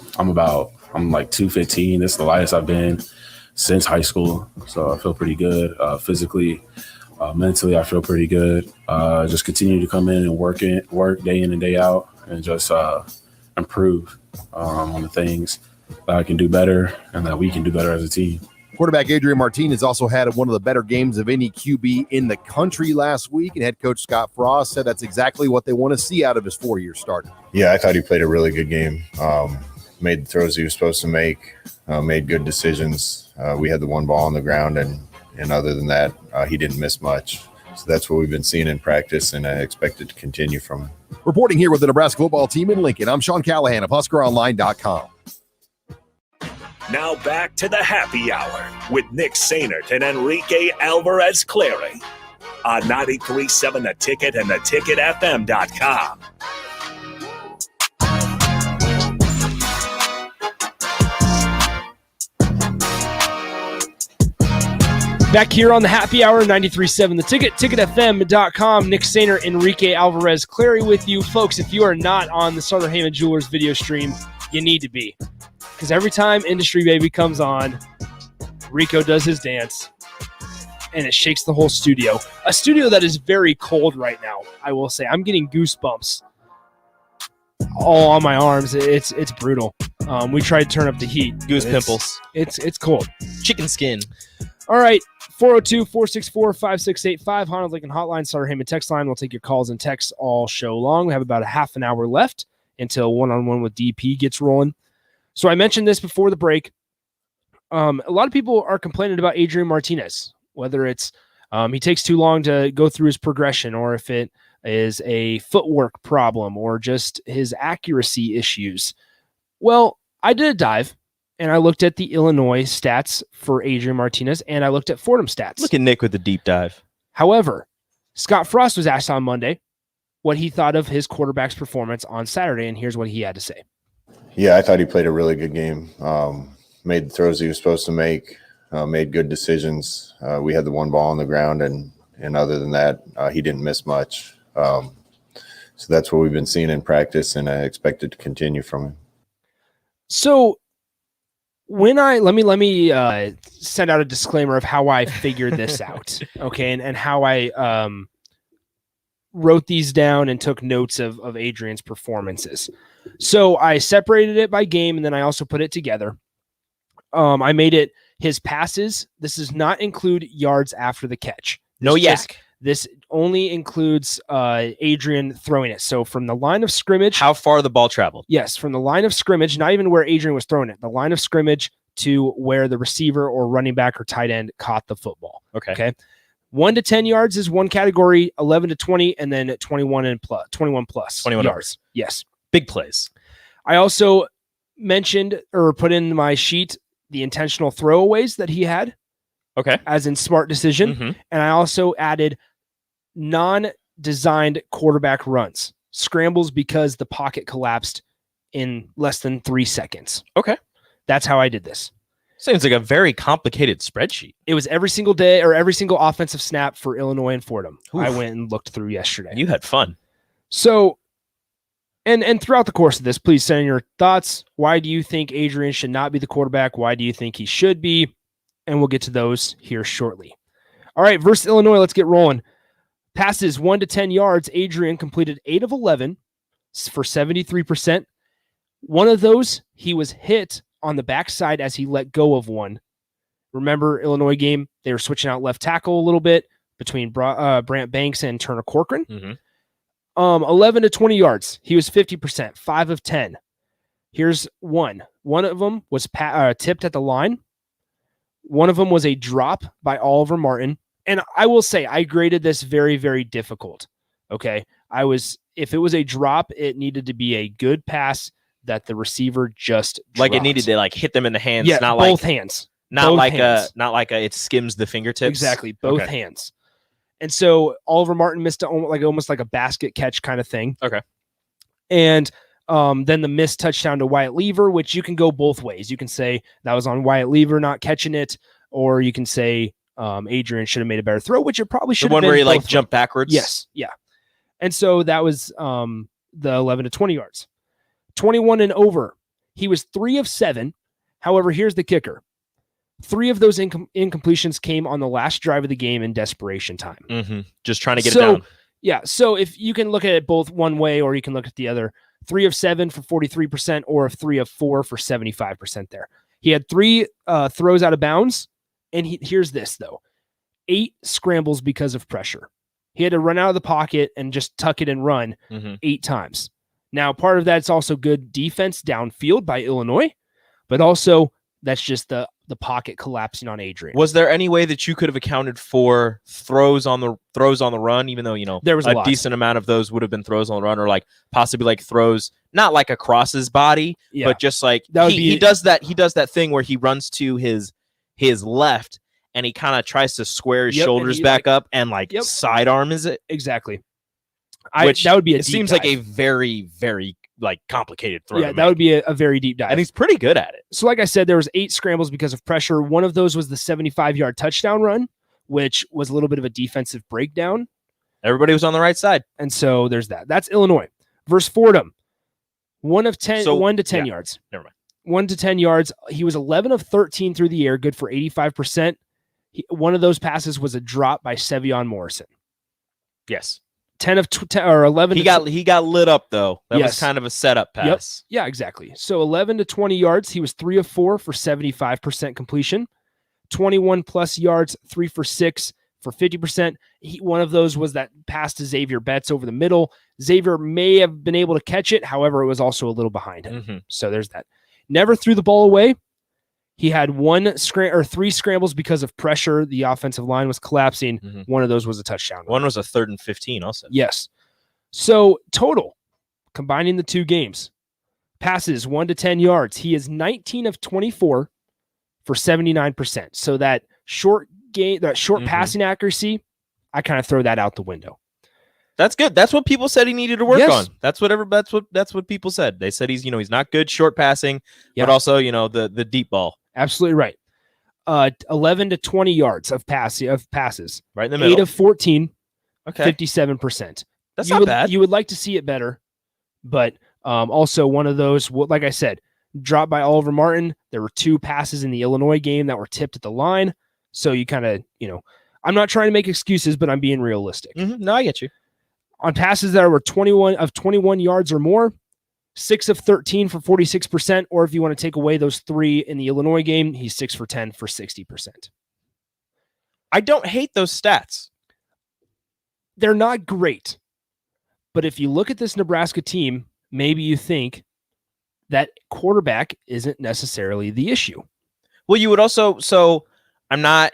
like 215. This is the lightest I've been since high school, so I feel pretty good. Physically, mentally, I feel pretty good. Just continue to come in and work day in and day out, and just improve on the things that I can do better and that we can do better as a team.
Quarterback Adrian Martinez also had one of the better games of any QB in the country last week, and head coach Scott Frost said that's exactly what they want to see out of his 4-year starter.
Yeah, I thought he played a really good game. Made the throws he was supposed to make, made good decisions. We had the one ball on the ground, and other than that, he didn't miss much. So that's what we've been seeing in practice, and I expect it to continue from him.
Reporting here with the Nebraska football team in Lincoln, I'm Sean Callahan of HuskerOnline.com.
Now back to the happy hour with Nick Sainert and Enrique Alvarez Clary on 93.7 The Ticket and theticketfm.com.
Back here on the happy hour, 93.7 The Ticket, ticketfm.com. Nick Sainert, Enrique Alvarez Clary with you. Folks, if you are not on the Southern Heyman Jewelers video stream, you need to be. Because every time Industry Baby comes on, Rico does his dance, and it shakes the whole studio. A studio that is very cold right now, I will say. I'm getting goosebumps all on my arms. It's brutal. We tried to turn up the heat.
Goose pimples.
It's cold.
Chicken skin.
All right, 402-464-5685, Honda Lincoln Hotline, Sutter Heyman text line. We'll take your calls and texts all show long. We have about a half an hour left until one-on-one with DP gets rolling. So I mentioned this before the break. A lot of people are complaining about Adrian Martinez, whether it's he takes too long to go through his progression, or if it is a footwork problem or just his accuracy issues. Well, I did a dive, and I looked at the Illinois stats for Adrian Martinez, and I looked at Fordham stats.
Look at Nick with the deep dive.
However, Scott Frost was asked on Monday what he thought of his quarterback's performance on Saturday, and here's what he had to say.
Yeah, I thought he played a really good game. Made the throws he was supposed to make, made good decisions. We had the one ball on the ground, and other than that, he didn't miss much. So that's what we've been seeing in practice, and I expect it to continue from him.
So when let me send out a disclaimer of how I figured this out, okay, and how I wrote these down and took notes of Adrian's performances. So I separated it by game, and then I also put it together. I made it his passes. This does not include yards after the catch. This only includes Adrian throwing it. So from the line of scrimmage.
How far the ball traveled?
Yes, from the line of scrimmage, not even where Adrian was throwing it, the line of scrimmage to where the receiver or running back or tight end caught the football. Okay. 1 to 10 yards is one category, 11 to 20, and then 21 plus 21 yards. Yes.
Big plays.
I also mentioned or put in my sheet the intentional throwaways that he had.
Okay.
As in smart decision.
Mm-hmm.
And I also added non-designed quarterback runs, scrambles because the pocket collapsed in less than 3 seconds.
Okay.
That's how I did this.
Seems like a very complicated spreadsheet.
It was every single day or every single offensive snap for Illinois and Fordham. Oof. I went and looked through yesterday.
You had fun.
So, and throughout the course of this, please send in your thoughts. Why do you think Adrian should not be the quarterback? Why do you think he should be? And we'll get to those here shortly. All right, versus Illinois, let's get rolling. Passes 1 to 10 yards. Adrian completed 8 of 11 for 73%. One of those, he was hit on the backside as he let go of one. Remember, Illinois game, they were switching out left tackle a little bit between Brant Banks and Turner Corcoran. 11 to 20 yards. He was 50%, 5 of 10. Here's one. One of them was tipped at the line. One of them was a drop by Oliver Martin. And I will say, I graded this very, very difficult. Okay. If it was a drop, it needed to be a good pass that the receiver just dropped.
It needed to hit them in the hands.
Yeah,
not
both hands.
Not like it skims the fingertips.
Exactly. Both hands. And so Oliver Martin missed almost like a basket catch kind of thing.
Okay.
And then the missed touchdown to Wyatt Lever, which you can go both ways. You can say that was on Wyatt Lever not catching it, or you can say Adrian should have made a better throw, which it probably should have been.
The one where he jumped backwards?
Yes. Yeah. And so that was the 11 to 20 yards. 21 and over. He was 3 of 7. However, here's the kicker. 3 of those incompletions came on the last drive of the game in desperation time.
Just trying to get it down.
Yeah. So if you can look at it both one way or you can look at the other, 3 of 7 for 43% or 3 of 4 for 75% there. He had 3 throws out of bounds. And here's this, though. 8 scrambles because of pressure. He had to run out of the pocket and just tuck it and run 8 times. Now, part of that's also good defense downfield by Illinois, but also that's just the pocket collapsing on Adrian.
Was there any way that you could have accounted for throws on the run, even though
there was
a decent amount of those would have been throws on the run, or possibly throws not across his body, but just he does that thing where he runs to his left and he kind of tries to square his shoulders back up and sidearm is it
exactly.
That
would be
it seems like a very, very complicated throw.
Yeah, that would be a very deep dive.
And he's pretty good at it.
So like I said, there was 8 scrambles because of pressure. One of those was the 75-yard touchdown run, which was a little bit of a defensive breakdown.
Everybody was on the right side.
And so there's that. That's Illinois. Versus Fordham. 1 to 10 yards.
Never mind.
1 to 10 yards. He was 11 of 13 through the air, good for 85%. One of those passes was a drop by Sevion Morrison.
Yes.
10 of 10 or 11.
He got lit up though. That was kind of a setup pass.
Yep. Yeah, exactly. So 11 to 20 yards. He was 3 of 4 for 75% completion. 21 plus yards, 3 for 6 for 50%. One of those was that pass to Xavier Betts over the middle. Xavier may have been able to catch it. However, it was also a little behind him. So there's that. Never threw the ball away. He had 3 scrambles because of pressure. The offensive line was collapsing. One of those was a touchdown.
One was a 3rd and 15 also.
Yes. So total, combining the 2 games, passes 1 to 10 yards. He is 19 of 24 for 79%. So that short passing accuracy, I kind of throw that out the window.
That's good. That's what people said he needed to work on. That's what people said. They said he's not good short passing, but also the deep ball.
Absolutely right. 11 to 20 yards of passes.
Right in the middle.
8 of 14.
Okay.
57%.
That's not bad.
You would like to see it better, but also one of those, like I said, dropped by Oliver Martin. There were 2 passes in the Illinois game that were tipped at the line. So you kind of, I'm not trying to make excuses, but I'm being realistic.
No, I get you.
On passes that were 21 yards or more, 6 of 13 for 46%, or if you want to take away those 3 in the Illinois game, he's 6 for 10 for 60%.
I don't hate those stats.
They're not great. But if you look at this Nebraska team, maybe you think that quarterback isn't necessarily the issue.
Well, you would also, so I'm not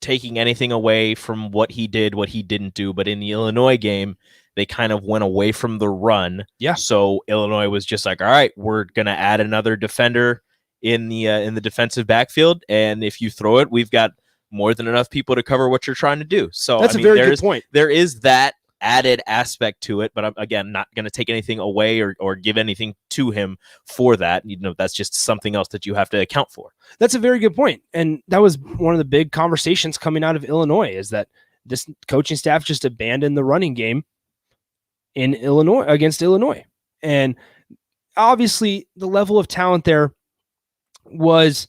taking anything away from what he did, what he didn't do, but in the Illinois game, they kind of went away from the run.
Yeah.
So Illinois was just like, all right, we're going to add another defender in the defensive backfield. And if you throw it, we've got more than enough people to cover what you're trying to do. So
that's a very good point.
There is that added aspect to it, but I'm, again, not going to take anything away or give anything to him for that. That's just something else that you have to account for.
That's a very good point. And that was one of the big conversations coming out of Illinois, is that this coaching staff just abandoned the running game in Illinois against Illinois. And obviously the level of talent there was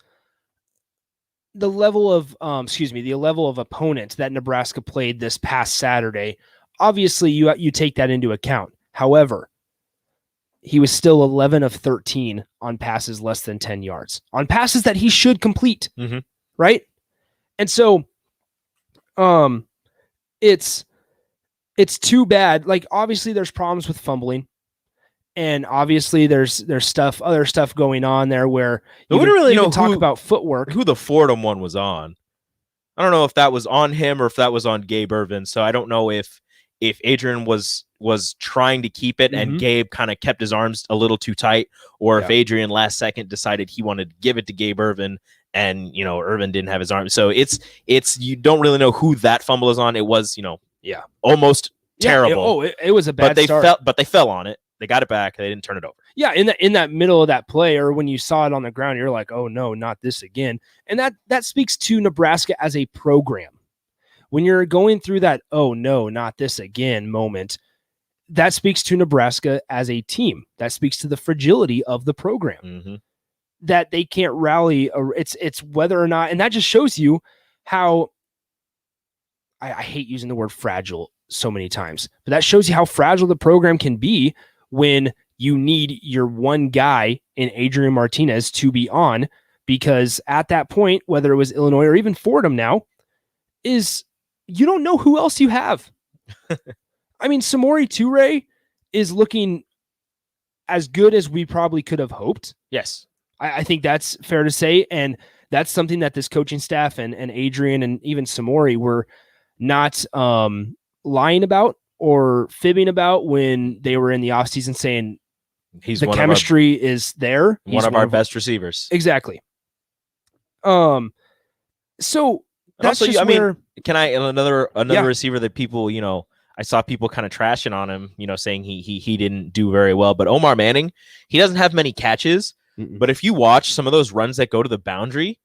the level of the level of opponent that Nebraska played this past Saturday, obviously you take that into account. However, he was still 11 of 13 on passes less than 10 yards, on passes that he should complete, right? And so it's too bad. Like, obviously there's problems with fumbling, and obviously there's other stuff going on there where
we don't really know
talk about footwork.
Who the Fordham one was on. I don't know if that was on him or if that was on Gabe Irvin. So I don't know if Adrian was trying to keep it and Gabe kind of kept his arms a little too tight, or if Adrian last second decided he wanted to give it to Gabe Irvin and, Irvin didn't have his arms. So it's you don't really know who that fumble is on. It was, almost terrible.
It was a bad start.
But they fell on it. They got it back. They didn't turn it over.
Yeah, in that middle of that play, or when you saw it on the ground, you're like, oh no, not this again. And that speaks to Nebraska as a program. When you're going through that, oh no, not this again moment, that speaks to Nebraska as a team. That speaks to the fragility of the program. That they can't rally. It's whether or not, and that just shows you how, I hate using the word fragile so many times, but that shows you how fragile the program can be when you need your one guy in Adrian Martinez to be on, because at that point, whether it was Illinois or even Fordham now, is you don't know who else you have. I mean, Samori Toure is looking as good as we probably could have hoped.
Yes.
I think that's fair to say. And that's something that this coaching staff and Adrian and even Samori were not lying about or fibbing about when they were in the offseason saying the chemistry is there.
One of our best receivers.
Exactly. So that's
also,
just where,
can I another receiver that people, I saw people kind of trashing on him, saying he didn't do very well. But Omar Manning, he doesn't have many catches. But if you watch some of those runs that go to the boundary,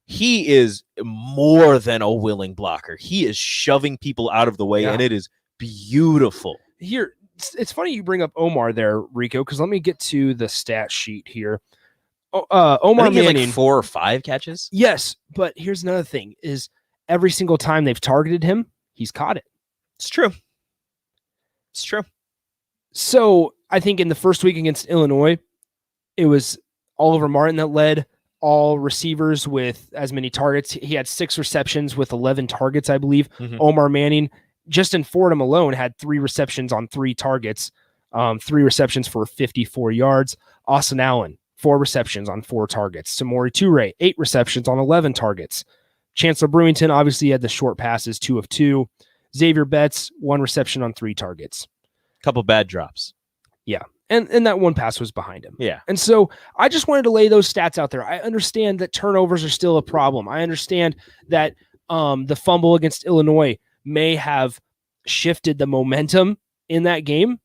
he is more than a willing blocker. He is shoving people out of the way, and it is beautiful.
Here, it's funny you bring up Omar there, Rico, because let me get to the stat sheet here. Omar Manning,
4 or 5 catches.
Yes, but here's another thing: is every single time they've targeted him, he's caught it.
It's true. It's true.
So I think in the first week against Illinois, it was Oliver Martin that led all receivers with as many targets. He had 6 receptions with 11 targets, I believe. Omar Manning, just in Fordham alone, had 3 receptions on 3 targets, 3 receptions for 54 yards. Austin Allen, 4 receptions on 4 targets. Samori Toure, 8 receptions on 11 targets. Chancellor Brewington obviously had the short passes, 2 of 2. Xavier Betts, 1 reception on 3 targets.
Couple bad drops.
Yeah. And that 1 pass was behind him.
Yeah.
And so I just wanted to lay those stats out there. I understand that turnovers are still a problem. I understand that the fumble against Illinois may have shifted the momentum in that game.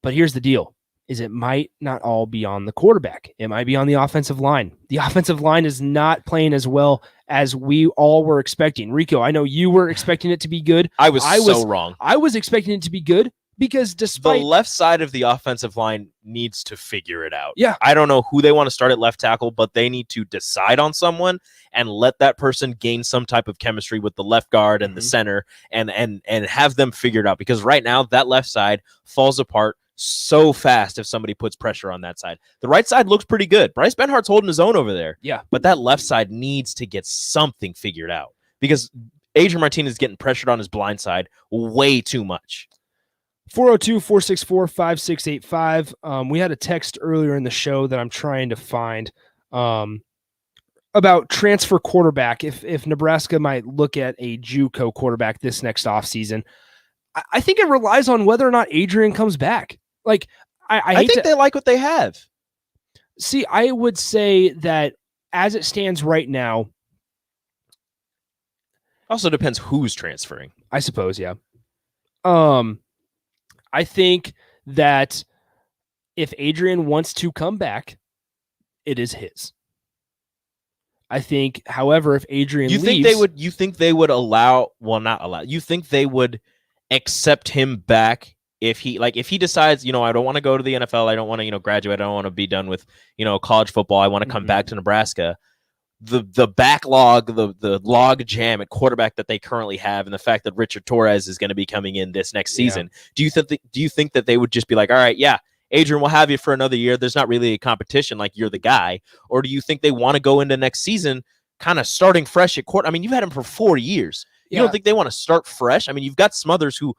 But here's the deal, is it might not all be on the quarterback. It might be on the offensive line. The offensive line is not playing as well as we all were expecting. Rico, I know you were expecting it to be good.
I was so wrong.
I was expecting it to be good. Because despite
the left side of the offensive line needs to figure it out.
Yeah.
I don't know who they want to start at left tackle, but they need to decide on someone and let that person gain some type of chemistry with the left guard and the center and have them figured out. Because right now that left side falls apart so fast if somebody puts pressure on that side. The right side looks pretty good. Bryce Benhart's holding his own over there.
Yeah.
But that left side needs to get something figured out because Adrian Martinez is getting pressured on his blind side way too much.
402-464-5685. We had a text earlier in the show that I'm trying to find about transfer quarterback. If Nebraska might look at a JUCO quarterback this next offseason, I think it relies on whether or not Adrian comes back. Like, I
think they like what they have.
See, I would say that as it stands right now,
also depends who's transferring.
I suppose, yeah. I think that if Adrian wants to come back, it is his. I think, however, if Adrian leaves,
you think they would allow, well, not allow, you think they would accept him back if he decides, I don't want to go to the NFL, I don't want to, graduate, I don't want to be done with, college football, I want to come back to Nebraska. the backlog, the log jam at quarterback that they currently have, and the fact that Richard Torres is going to be coming in this next season. Do you think that they would just be like, all right, yeah, Adrian, we'll have you for another year. There's not really a competition, like you're the guy. Or do you think they want to go into next season kind of starting fresh at quarter? I mean, you've had him for 4 years. You don't think they want to start fresh? I mean, you've got Smothers who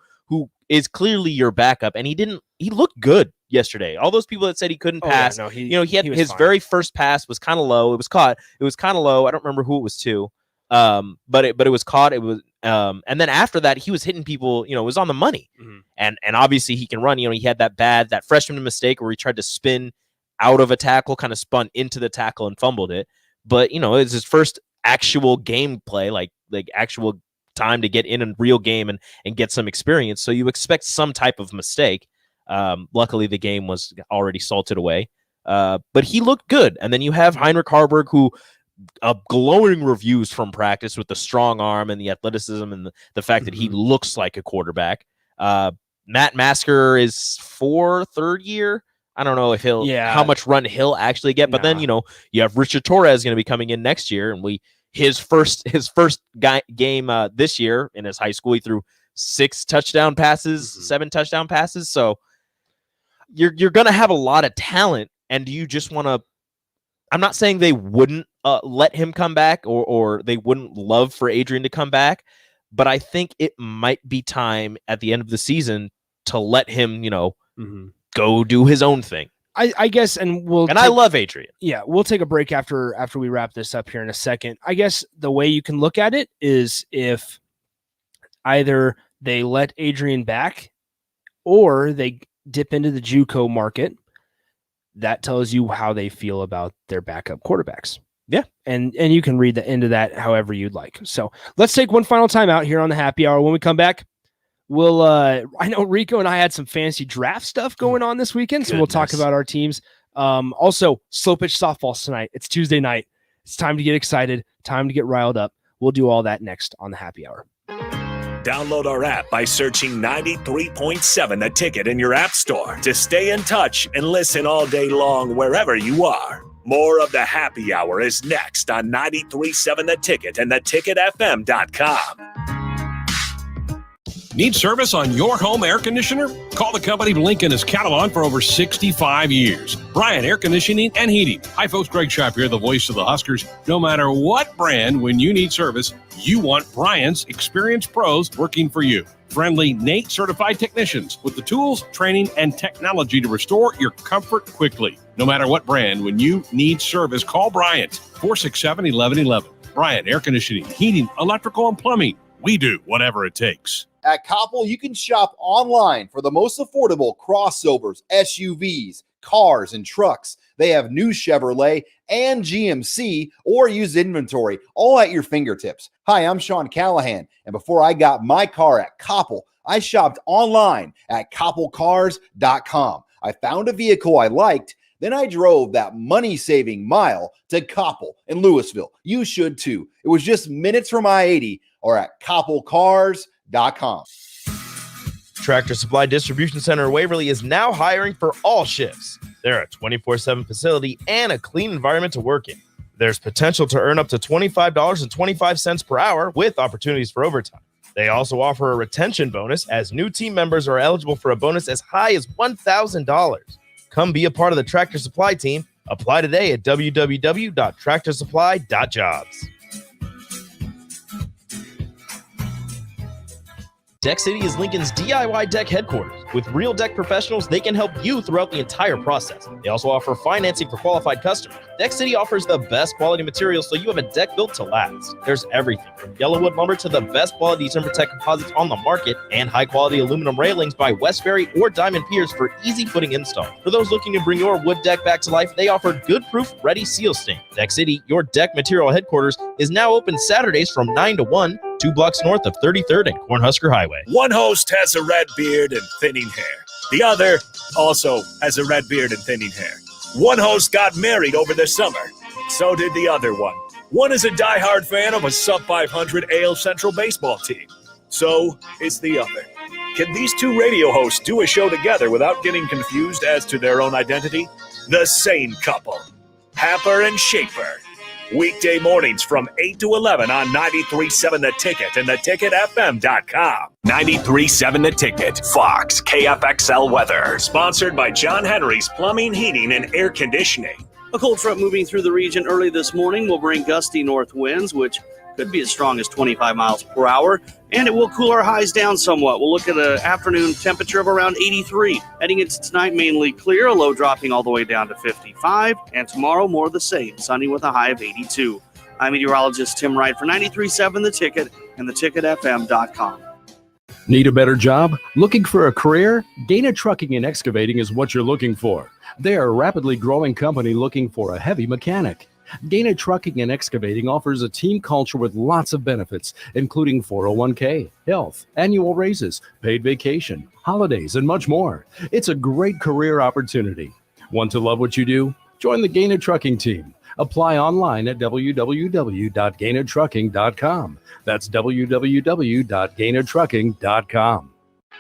is clearly your backup, and he looked good yesterday. All those people that said he couldn't pass, he had his fine. Very first pass was kind of low. It was caught. It was kind of low. I don't remember who it was to. But it was caught. It was and then after that he was hitting people, it was on the money. Mm-hmm. And obviously he can run. He had that freshman mistake where he tried to spin out of a tackle, kind of spun into the tackle and fumbled it. But it's his first actual game play, like actual time to get in a real game and get some experience. So you expect some type of mistake. Luckily the game was already salted away. But he looked good. And then you have Heinrich Harberg, who glowing reviews from practice with the strong arm and the athleticism and the fact that he looks like a quarterback. Matt Masker is third year. I don't know if how much run he'll actually get, but then you have Richard Torres going to be coming in next year, and his first game this year in his high school, he threw 7 touchdown passes. So you're going to have a lot of talent, and do you just want to? I'm not saying they wouldn't let him come back or they wouldn't love for Adrian to come back, but I think it might be time at the end of the season to let him, go do his own thing.
I guess, and
I love Adrian.
Yeah, we'll take a break after we wrap this up here in a second. I guess the way you can look at it is if either they let Adrian back or they dip into the JUCO market. That tells you how they feel about their backup quarterbacks.
Yeah.
And you can read the end of that however you'd like. So let's take one final time out here on the happy hour. When we come back, we'll I know Rico and I had some fancy draft stuff going on this weekend, so we'll talk about our teams. Also, slow pitch softball tonight. It's Tuesday night. It's time to get excited, time to get riled up. We'll do all that next on the happy hour.
Download our app by searching 93.7 The Ticket in your app store to stay in touch and listen all day long wherever you are. More of the happy hour is next on 93.7 The Ticket and theticketfm.com.
Need service on your home air conditioner? Call the company Lincoln has counted on for over 65 years. Bryant Air Conditioning and Heating. Hi, folks. Greg Schaap here, the voice of the Huskers. No matter what brand, when you need service, you want Bryant's experienced pros working for you. Friendly NATE certified technicians with the tools, training, and technology to restore your comfort quickly. No matter what brand, when you need service, call Bryant. 467-1111. Bryant Air Conditioning, Heating, Electrical, and Plumbing. We do whatever it takes.
At Koppel, you can shop online for the most affordable crossovers, SUVs, cars, and trucks. They have new Chevrolet and GMC or used inventory, all at your fingertips. Hi, I'm Sean Callahan, and before I got my car at Koppel, I shopped online at koppelcars.com. I found a vehicle I liked, then I drove that money-saving mile to Koppel in Louisville. You should too. It was just minutes from I-80 or at koppelcars.com.
Tractor Supply Distribution Center in Waverly is now hiring for all shifts. They're a 24/7 facility and a clean environment to work in. There's potential to earn up to $25.25 per hour with opportunities for overtime. They also offer a retention bonus as new team members are eligible for a bonus as high as $1,000. Come be a part of the Tractor Supply team. Apply today at www.tractorsupply.jobs. Deck City is Lincoln's DIY deck headquarters. With real deck professionals, they can help you throughout the entire process. They also offer financing for qualified customers. Deck City offers the best quality materials so you have a deck built to last. There's everything from Yellowwood lumber to the best quality TimberTech composites on the market and high-quality aluminum railings by Westbury or Diamond Piers for easy footing install. For those looking to bring your wood deck back to life, they offer good-proof, ready seal stain. Deck City, your deck material headquarters, is now open Saturdays from 9 to 1, 2 blocks north of 33rd and Cornhusker Highway.
One host has a red beard and thinning hair. The other also has a red beard and thinning hair. One host got married over the summer. So did the other one. One is a diehard fan of a sub-500 AL Central baseball team. So is the other. Can these two radio hosts do a show together without getting confused as to their own identity? The same couple. Happer and Shaper. Weekday mornings from 8 to 11 on 93.7 The Ticket and theticketfm.com. 93.7 The Ticket, Fox, KFXL weather. Sponsored by John Henry's Plumbing, Heating, and Air Conditioning.
A cold front moving through the region early this morning will bring gusty north winds, which could be as strong as 25 miles per hour, and it will cool our highs down somewhat. We'll look at an afternoon temperature of around 83. Heading into tonight, mainly clear, a low dropping all the way down to 55, and tomorrow more of the same, sunny with a high of 82. I'm meteorologist Tim Wright for 93.7 The Ticket and theticketfm.com.
Need a better job? Looking for a career? Gaina Trucking and Excavating is what you're looking for. They are a rapidly growing company looking for a heavy mechanic. Gaina Trucking and Excavating offers a team culture with lots of benefits, including 401k, health, annual raises, paid vacation, holidays, and much more. It's a great career opportunity. Want to love what you do? Join the Gaina Trucking team. Apply online at www.gainatrucking.com. That's www.gainatrucking.com.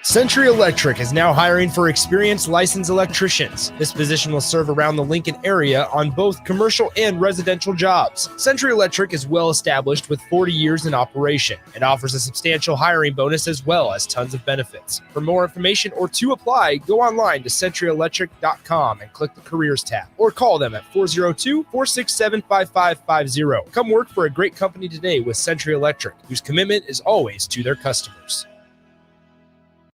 Century Electric is now hiring for experienced licensed electricians. This position will serve around the Lincoln area on both commercial and residential jobs. Century Electric is well established with 40 years in operation and offers a substantial hiring bonus as well as tons of benefits. For more information or to apply, go online to centuryelectric.com and click the Careers tab or call them at 402-467-5550. Come work for a great company today with Century Electric, whose commitment is always to their customers.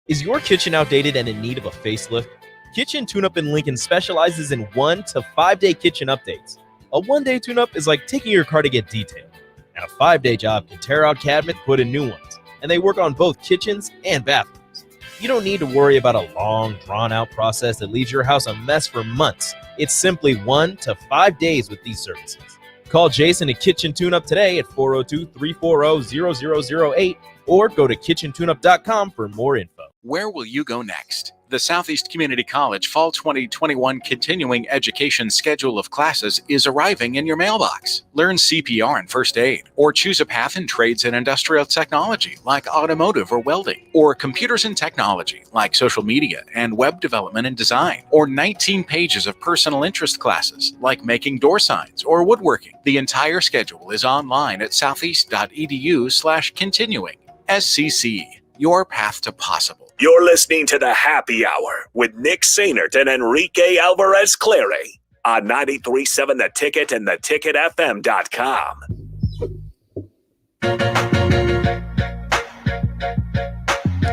Is your kitchen outdated and in need of a facelift? Kitchen Tune-Up in Lincoln specializes in 1 to 5 day kitchen updates. A 1-day tune-up is like taking your car to get detailed, and a 5-day job can tear out cabinets, put in new ones, and they work on both kitchens and bathrooms. You don't need to worry about a long, drawn-out process that leaves your house a mess for months. It's simply 1 to 5 days with these services. Call Jason at Kitchen Tune-Up today at 402-340-0008 or go to kitchentuneup.com for more info.
Where will you go next? The Southeast Community College Fall 2021 Continuing Education Schedule of classes is arriving in your mailbox. Learn CPR and first aid, or choose a path in trades and industrial technology like automotive or welding, or computers and technology like social media and web development and design, or 19 pages of personal interest classes like making door signs or woodworking. The entire schedule is online at southeast.edu/continuing. SCC, your path to possible.
You're listening to the Happy Hour with Nick Sainert and Enrique Alvarez Clary on 93.7 The Ticket and theticketfm.com.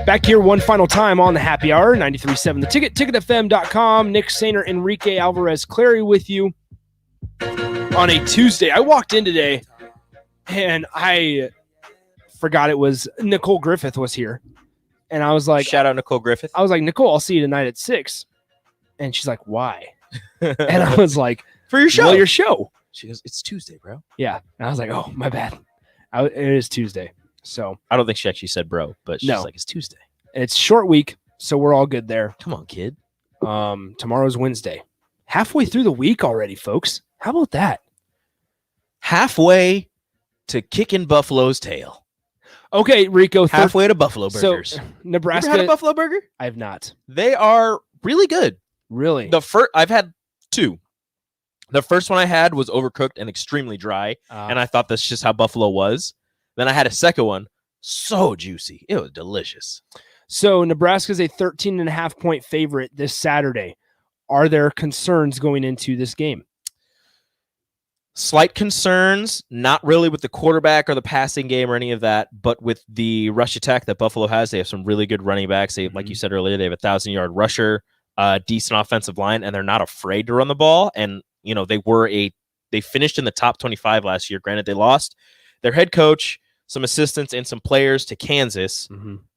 Back here one final time on the Happy Hour, 93.7 The Ticket, ticketfm.com. Nick Sainert, Enrique Alvarez Clary with you on a Tuesday. I walked in today and I forgot it was Nicole Griffith was here. And I was like,
shout out Nicole Griffith.
I was like, Nicole, I'll see you tonight at 6. And she's like, why? And I was like,
for your show.
Well, your show.
She goes, it's Tuesday, bro.
Yeah. And I was like, oh, my bad. It is Tuesday. So
I don't think she actually said bro, but she's like, it's Tuesday.
It's short week, so we're all good there.
Come on, kid.
Tomorrow's Wednesday. Halfway through the week already, folks. How about that?
Halfway to kicking Buffalo's tail.
Okay, Rico.
Halfway to Buffalo Burgers.
So, Nebraska.
You ever had a Buffalo Burger?
I have not.
They are really good.
Really?
I've had 2. The first one I had was overcooked and extremely dry, and I thought that's just how Buffalo was. Then I had a second one, so juicy. It was delicious.
So Nebraska's a 13.5-point favorite this Saturday. Are there concerns going into this game?
Slight concerns, not really with the quarterback or the passing game or any of that, but with the rush attack that Buffalo has. They have some really good running backs. They, like you said earlier, they have a 1,000-yard rusher, decent offensive line, and they're not afraid to run the ball. And, you know, they finished in the top 25 last year. Granted, they lost their head coach, some assistants, and some players to Kansas,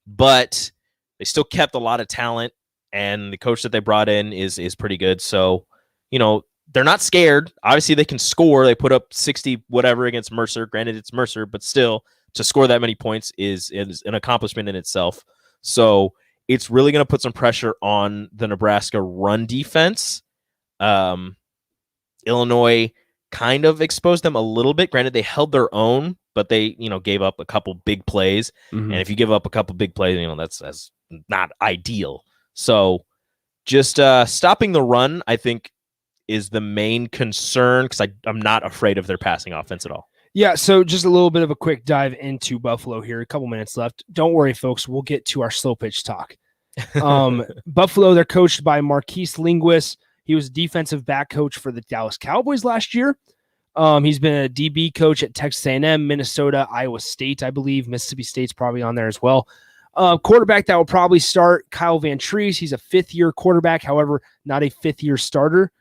but they still kept a lot of talent, and the coach that they brought in is pretty good. So, you know, they're not scared. Obviously, they can score. They put up 60 whatever against Mercer. Granted, it's Mercer, but still, to score that many points is an accomplishment in itself. So it's really going to put some pressure on the Nebraska run defense. Illinois kind of exposed them a little bit. Granted, they held their own, but they, you know, gave up a couple big plays. And if you give up a couple big plays, you know, that's not ideal. So just stopping the run, I think, is the main concern because I'm not afraid of their passing offense at all.
Yeah, so just a little bit of a quick dive into Buffalo here. A couple minutes left. Don't worry, folks. We'll get to our slow pitch talk. Buffalo, they're coached by Marquise Linguist. He was defensive back coach for the Dallas Cowboys last year. He's been a DB coach at Texas A&M, Minnesota, Iowa State, I believe. Mississippi State's probably on there as well. Quarterback that will probably start, Kyle Van Treese. He's a fifth-year quarterback, however, not a fifth-year starter.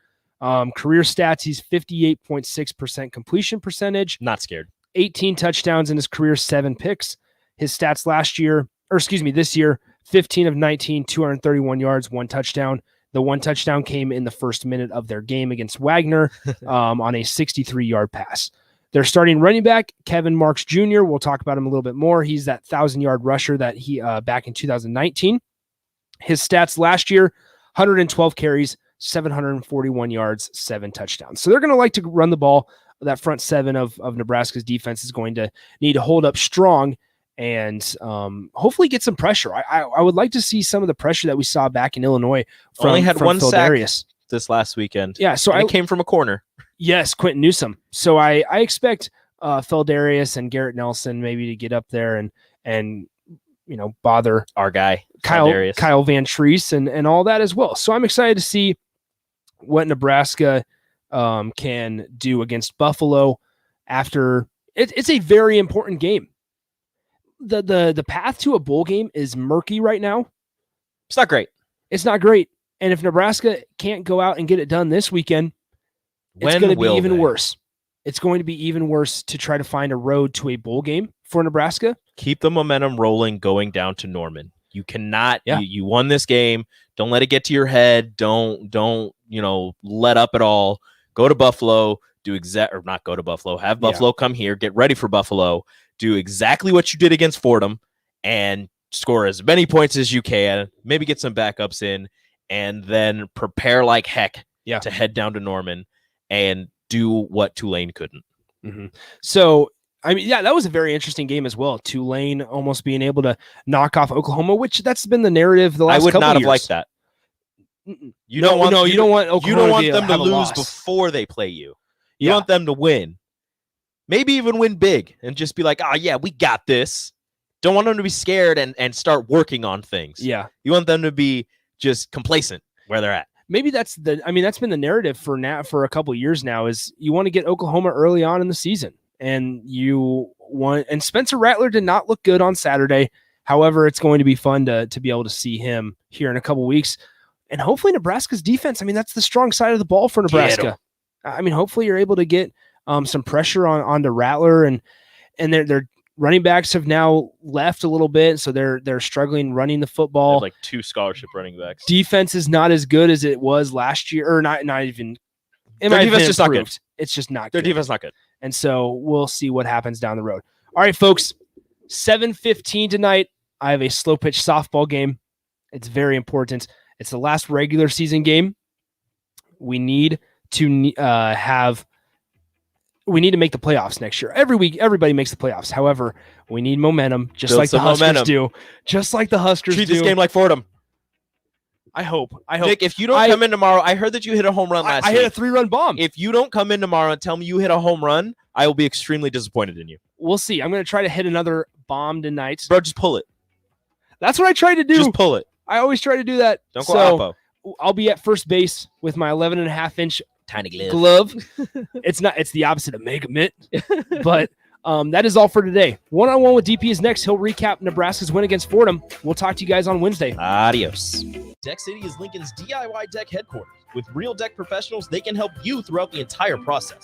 Career stats, he's 58.6% completion percentage.
Not scared.
18 touchdowns in his career, 7 picks. His stats this year, 15 of 19, 231 yards, 1 touchdown. The 1 touchdown came in the first minute of their game against Wagner on a 63-yard pass. Their starting running back, Kevin Marks Jr., we'll talk about him a little bit more. He's that 1,000-yard rusher that he back in 2019. His stats last year, 112 carries, 741 yards, 7 touchdowns. So they're going to like to run the ball. That front seven of Nebraska's defense is going to need to hold up strong and hopefully get some pressure. I would like to see some of the pressure that we saw back in Illinois.
Only had one sack
Darius
this last weekend.
Yeah, so
it came from a corner.
Yes, Quentin Newsome. So I expect Feldarius and Garrett Nelson maybe to get up there and bother
our guy
Kyle Van Treese and all that as well. So I'm excited to see what Nebraska can do against Buffalo after it's a very important game. The path to a bowl game is murky right now.
It's not great.
It's not great. And if Nebraska can't go out and get it done this weekend, it's going to be even worse. It's going to be even worse to try to find a road to a bowl game for Nebraska.
Keep the momentum rolling going down to Norman. You cannot, you won this game. Don't let it get to your head. Don't let up at all. Go to Buffalo, not go to Buffalo, have Buffalo come here, get ready for Buffalo, do exactly what you did against Fordham and score as many points as you can, maybe get some backups in, and then prepare like heck to head down to Norman and do what Tulane couldn't.
Mm-hmm. So, that was a very interesting game as well. Tulane almost being able to knock off Oklahoma, which that's been the narrative the last couple of years.
I would not have liked that. You don't want them to lose before they play you. You want them to win. Maybe even win big and just be like, we got this. Don't want them to be scared and start working on things.
Yeah.
You want them to be just complacent where they're at.
Maybe that's been the narrative for a couple of years now is you want to get Oklahoma early on in the season. And and Spencer Rattler did not look good on Saturday. However, it's going to be fun to be able to see him here in a couple of weeks. And hopefully Nebraska's defense, that's the strong side of the ball for Nebraska. Hopefully you're able to get some pressure onto Rattler and their running backs have now left a little bit, so they're struggling running the football.
They have like 2 scholarship running backs.
Defense is not as good as it was last year, or not even.
Their defense is just not good.
It's just not
Their
good.
defense is not good.
And so we'll see what happens down the road. All right, folks, 7:15 tonight. I have a slow pitch softball game. It's very important. It's the last regular season game. We need to make the playoffs next year. Every week, everybody makes the playoffs. However, we need momentum, just like the Huskers do. Just like the Huskers do.
Treat this game like Fordham.
I hope.
Nick, if you don't come in tomorrow, I heard that you hit a home run last week.
I hit a 3-run bomb.
If you don't come in tomorrow and tell me you hit a home run, I will be extremely disappointed in you.
We'll see. I'm going to try to hit another bomb tonight.
Bro, just pull it.
That's what I try to do.
Just pull it.
I always try to do that.
Don't go oppo.
I'll be at first base with my 11.5-inch
tiny
glove. It's the opposite of Mega Mitt. But that is all for today. One-on-one with DP is next. He'll recap Nebraska's win against Fordham. We'll talk to you guys on Wednesday.
Adios. Deck City is Lincoln's DIY deck headquarters. With real deck professionals, they can help you throughout the entire process.